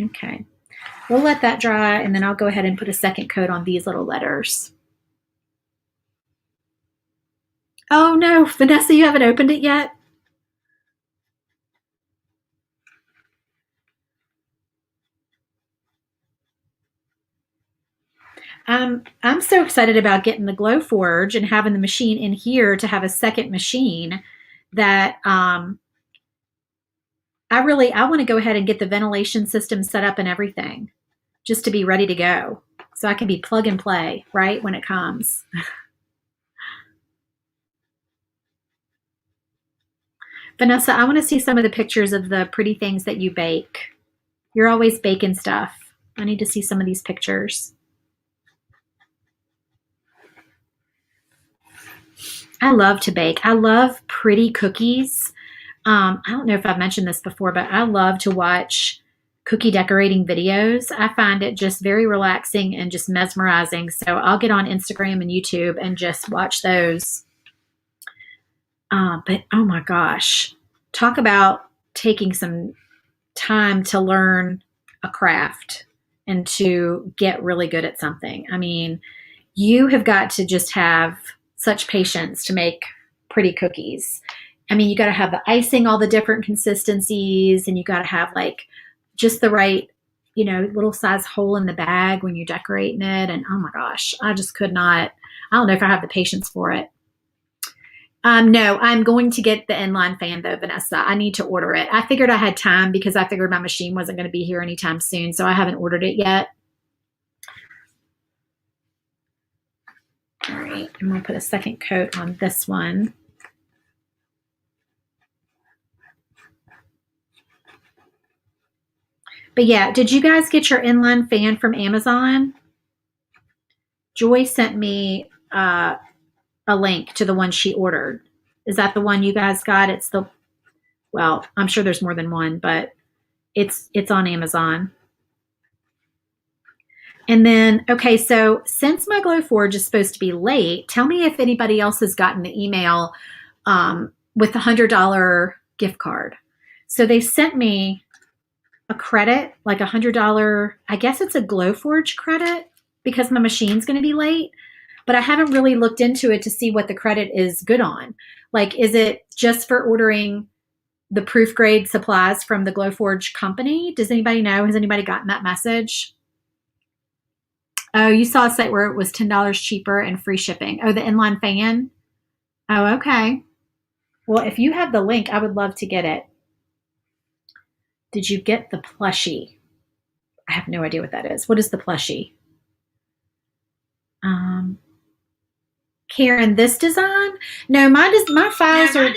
Okay, we'll let that dry, and then I'll go ahead and put a second coat on these little letters. Oh no, Vanessa, you haven't opened it yet? I'm so excited about getting the Glowforge and having the machine in here to have a second machine that I want to go ahead and get the ventilation system set up and everything just to be ready to go. So I can be plug and play, right, when it comes. Vanessa, I want to see some of the pictures of the pretty things that you bake. You're always baking stuff. I need to see some of these pictures. I love to bake. I love pretty cookies. I don't know if I've mentioned this before, but I love to watch cookie decorating videos. I find it just very relaxing and just mesmerizing. So I'll get on Instagram and YouTube and just watch those. But oh my gosh, talk about taking some time to learn a craft and to get really good at something. I mean, you have got to just have such patience to make pretty cookies. I mean, you got to have the icing, all the different consistencies, and you got to have like just the right, little size hole in the bag when you're decorating it. And oh my gosh, I just could not. I don't know if I have the patience for it. No, I'm going to get the inline fan though, Vanessa. I need to order it. I figured I had time because I figured my machine wasn't going to be here anytime soon, so I haven't ordered it yet. All right, I'm going to put a second coat on this one. But yeah, did you guys get your inline fan from Amazon? Joy sent me a link to the one she ordered. Is that the one you guys got? Well, I'm sure there's more than one, but it's on Amazon. And then, okay, so since my Glowforge is supposed to be late, tell me if anybody else has gotten the email with the $100 gift card. So they sent me a credit, like $100, I guess it's a Glowforge credit because my machine's going to be late, but I haven't really looked into it to see what the credit is good on. Like, is it just for ordering the proof grade supplies from the Glowforge company? Does anybody know? Has anybody gotten that message? Oh, you saw a site where it was $10 cheaper and free shipping. Oh, the inline fan? Oh, okay. Well, if you have the link, I would love to get it. Did you get the plushie? I have no idea what that is. What is the plushie? Karen, this design? No, my files are.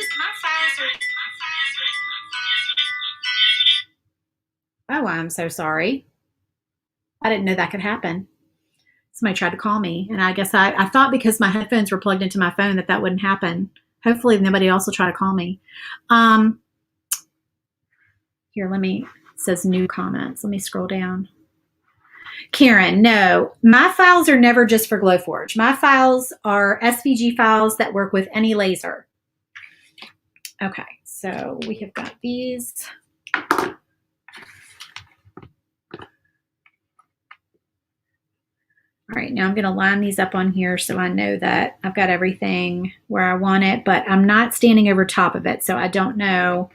Oh, I'm so sorry. I didn't know that could happen. Somebody tried to call me, and I guess I thought because my headphones were plugged into my phone that wouldn't happen. Hopefully nobody else will try to call me. Here, it says new comments. Let me scroll down. Karen, no, my files are never just for Glowforge. My files are SVG files that work with any laser. Okay, so we have got these. All right, now I'm going to line these up on here so I know that I've got everything where I want it, but I'm not standing over top of it, so I don't know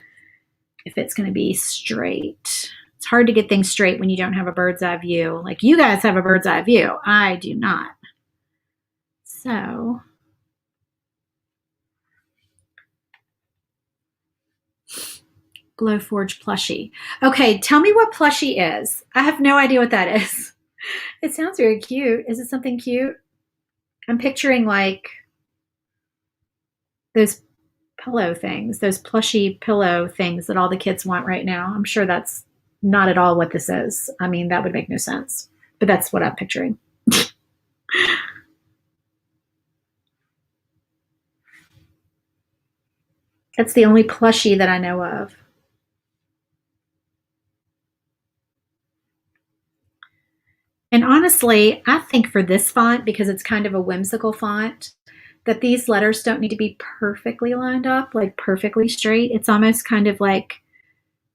if it's going to be straight. It's hard to get things straight when you don't have a bird's eye view. Like you guys have a bird's eye view. I do not. So Glowforge plushie. Okay, tell me what plushie is. I have no idea what that is. It sounds very cute. Is it something cute? I'm picturing like those pillow things, those plushy pillow things that all the kids want right now. I'm sure that's not at all what this is. I mean, that would make no sense, but that's what I'm picturing. That's the only plushie that I know of. And honestly, I think for this font, because it's kind of a whimsical font, that these letters don't need to be perfectly lined up, like perfectly straight. It's almost kind of like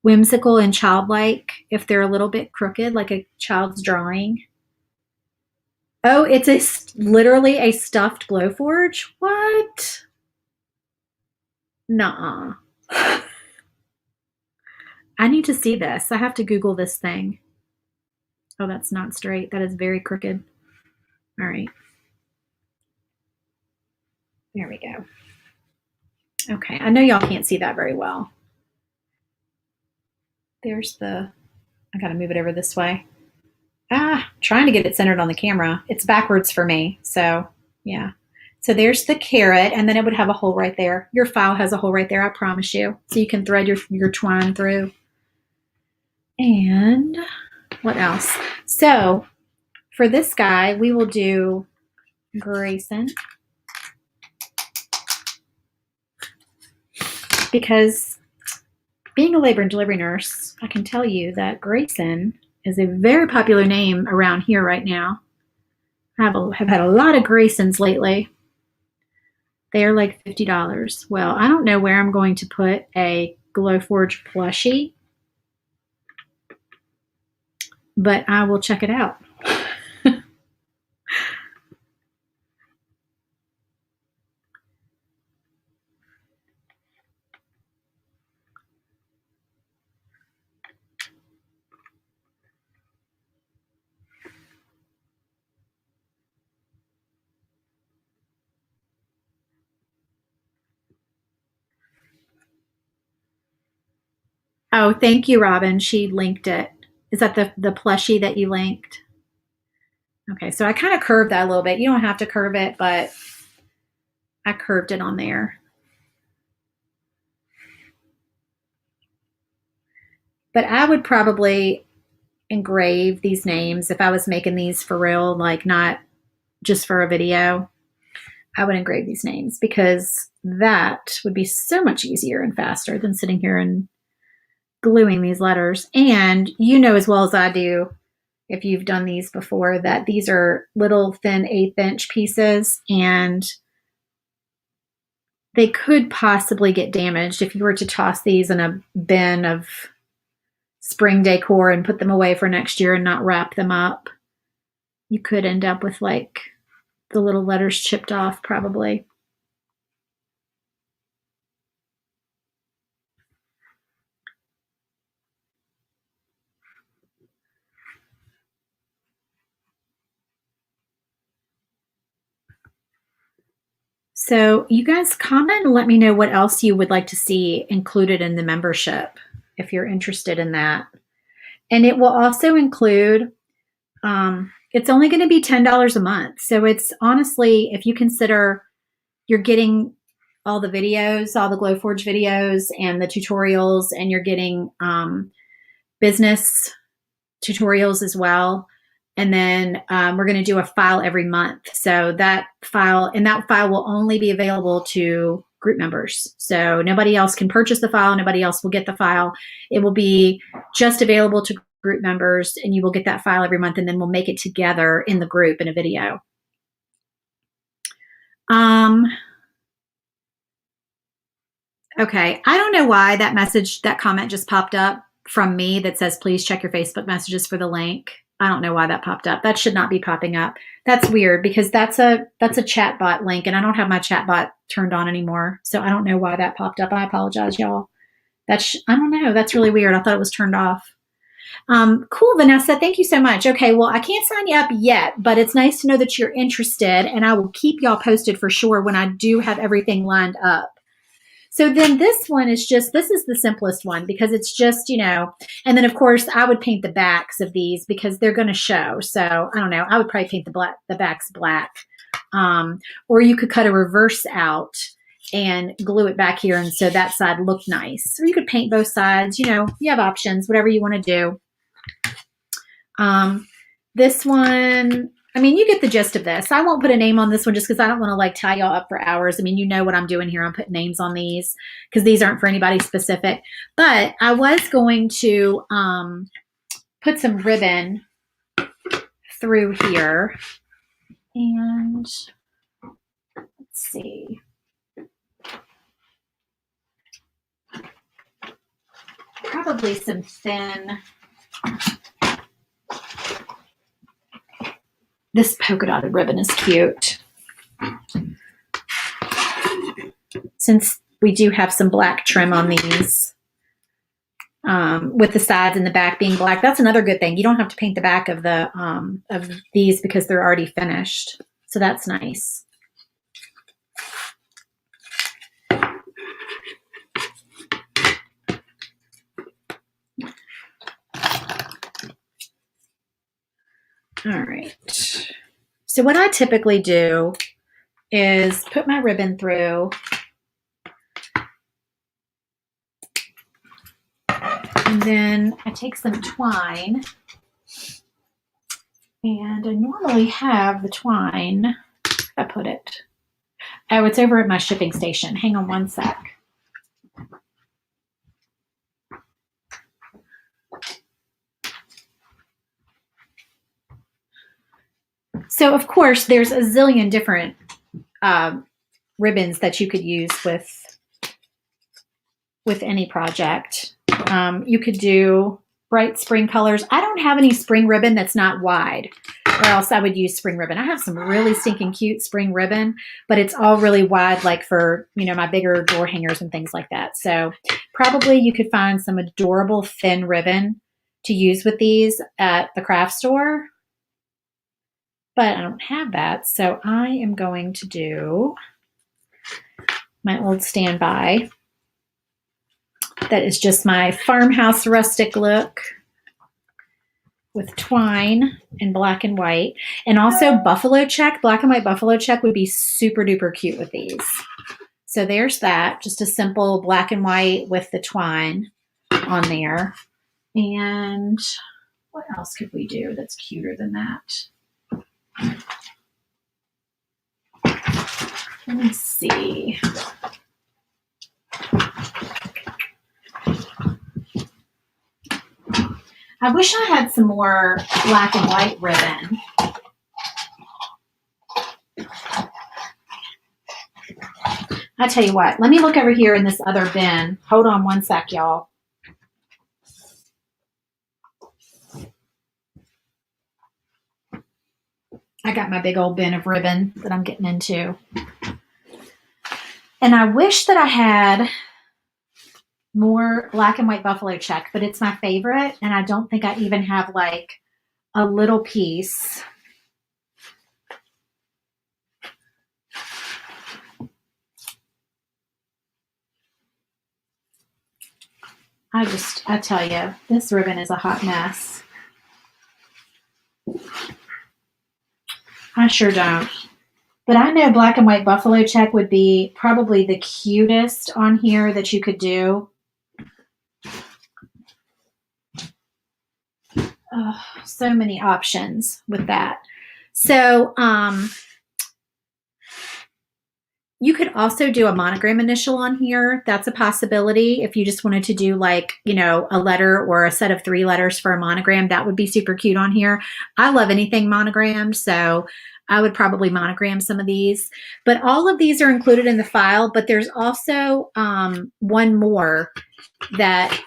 whimsical and childlike if they're a little bit crooked, like a child's drawing. Oh, it's literally a stuffed Glowforge? What? Nuh-uh. I need to see this. I have to Google this thing. Oh, that's not straight. That is very crooked. All right. There we go. Okay, I know y'all can't see that very well. There's I gotta move it over this way. Trying to get it centered on the camera. It's backwards for me, so yeah. So there's the carrot, and then it would have a hole right there. Your file has a hole right there, I promise you. So you can thread your twine through. And what else? So for this guy, we will do Grayson. Because being a labor and delivery nurse, I can tell you that Grayson is a very popular name around here right now. I have had a lot of Graysons lately. They are like $50. Well, I don't know where I'm going to put a Glowforge plushie, but I will check it out. Oh, thank you, Robin. She linked it. Is that the plushie that you linked? Okay, so I kind of curved that a little bit. You don't have to curve it, but I curved it on there. But I would probably engrave these names if I was making these for real, like not just for a video. I would engrave these names because that would be so much easier and faster than sitting here and gluing these letters. And you know as well as I do, if you've done these before, that these are little thin 1/8 inch pieces and they could possibly get damaged if you were to toss these in a bin of spring decor and put them away for next year and not wrap them up. You could end up with like the little letters chipped off probably. So you guys comment and let me know what else you would like to see included in the membership if you're interested in that. And it will also include, it's only going to be $10 a month. So it's honestly, if you consider you're getting all the videos, all the Glowforge videos and the tutorials, and you're getting business tutorials as well. And then we're going to do a file every month. So that file will only be available to group members. So nobody else can purchase the file. Nobody else will get the file. It will be just available to group members, and you will get that file every month, and then we'll make it together in the group in a video. Okay, I don't know why that comment just popped up from me that says, please check your Facebook messages for the link. I don't know why that popped up. That should not be popping up. That's weird because that's a chatbot link, and I don't have my chatbot turned on anymore. So I don't know why that popped up. I apologize, y'all. I don't know. That's really weird. I thought it was turned off. Cool, Vanessa. Thank you so much. Okay, well, I can't sign you up yet, but it's nice to know that you're interested, and I will keep y'all posted for sure when I do have everything lined up. So then this one is this is the simplest one because it's just, and then of course I would paint the backs of these because they're going to show. So I don't know, I would probably paint the backs black. Or you could cut a reverse out and glue it back here. And so that side looked nice. Or you could paint both sides, you have options, whatever you want to do. This one, you get the gist of this. I won't put a name on this one just because I don't want to tie y'all up for hours. You know what I'm doing here. I'm putting names on these because these aren't for anybody specific. But I was going to put some ribbon through here. And let's see. Probably some thin. This polka dotted ribbon is cute. Since we do have some black trim on these, with the sides and the back being black, that's another good thing. You don't have to paint the back of of these because they're already finished. So that's nice. All right. So what I typically do is put my ribbon through and then I take some twine, and I normally have the twine, I put it. Oh, it's over at my shipping station. Hang on one sec. So, of course, there's a zillion different ribbons that you could use with any project. You could do bright spring colors. I don't have any spring ribbon that's not wide, or else I would use spring ribbon. I have some really stinking cute spring ribbon, but it's all really wide, like for, my bigger door hangers and things like that. So probably you could find some adorable thin ribbon to use with these at the craft store. But I don't have that, so I am going to do my old standby. That is just my farmhouse rustic look with twine and black and white. And also buffalo check, black and white buffalo check would be super duper cute with these. So there's that, just a simple black and white with the twine on there. And what else could we do that's cuter than that? Let me see. I wish I had some more black and white ribbon. I tell you what, let me look over here in this other bin. Hold on one sec, y'all. I got my big old bin of ribbon that I'm getting into. And I wish that I had more black and white buffalo check, but it's my favorite. And I don't think I even have like a little piece. I tell you, this ribbon is a hot mess. I sure don't. But I know black and white buffalo check would be probably the cutest on here that you could do. Oh, so many options with that. So, you could also do a monogram initial on here. That's a possibility. If you just wanted to do like, you know, a letter or a set of 3 letters for a monogram, that would be super cute on here. I love anything monogrammed, so I would probably monogram some of these. But all of these are included in the file, but there's also one more that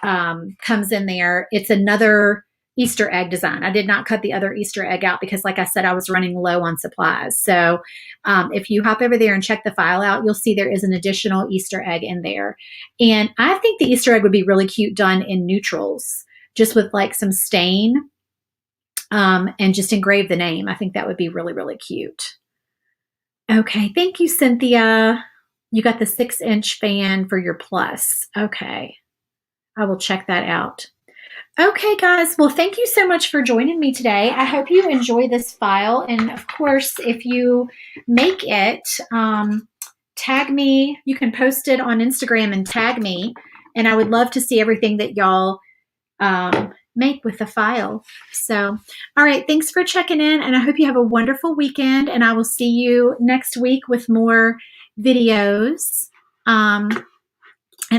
comes in there. It's another Easter egg design. I did not cut the other Easter egg out because, like I said, I was running low on supplies. So if you hop over there and check the file out, you'll see there is an additional Easter egg in there. And I think the Easter egg would be really cute done in neutrals, just with like some stain and just engrave the name. I think that would be really, really cute. Okay, thank you, Cynthia. You got the 6-inch fan for your plus. Okay, I will check that out. Okay, guys. Well, thank you so much for joining me today. I hope you enjoy this file. And of course, if you make it, tag me. You can post it on Instagram and tag me. And I would love to see everything that y'all make with the file. So, all right. Thanks for checking in. And I hope you have a wonderful weekend. And I will see you next week with more videos. And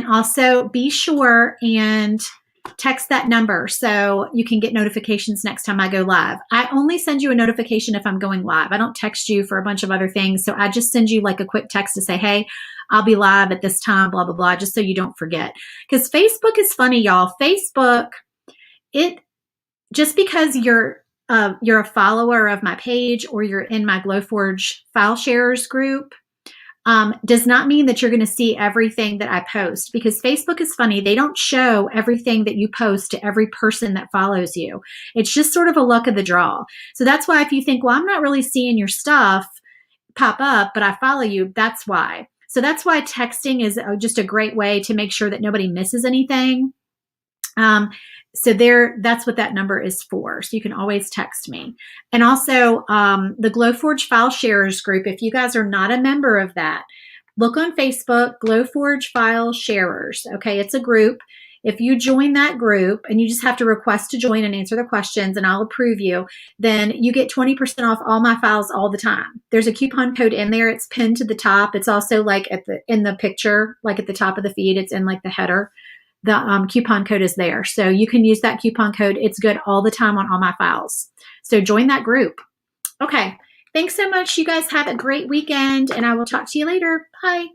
also be sure and text that number so you can get notifications next time I go live. I only send you a notification if I'm going live. I don't text you for a bunch of other things. So I just send you like a quick text to say, hey, I'll be live at this time, blah, blah, blah, just so you don't forget. Because Facebook is funny, y'all. Facebook, just because you're a follower of my page or you're in my Glowforge file sharers group, does not mean that you're going to see everything that I post, because Facebook is funny. They don't show everything that you post to every person that follows you. It's just sort of a luck of the draw. So that's why if you think, well, I'm not really seeing your stuff pop up, but I follow you, that's why. So that's why texting is just a great way to make sure that nobody misses anything. So that's what that number is for. So you can always text me. And also the Glowforge File Sharers group, if you guys are not a member of that, look on Facebook, Glowforge File Sharers. Okay, it's a group. If you join that group and you just have to request to join and answer the questions and I'll approve you, then you get 20% off all my files all the time. There's a coupon code in there. It's pinned to the top. It's also like in the picture, like at the top of the feed, it's in like the header. The coupon code is there. So you can use that coupon code. It's good all the time on all my files. So join that group. Okay. Thanks so much. You guys have a great weekend and I will talk to you later. Bye.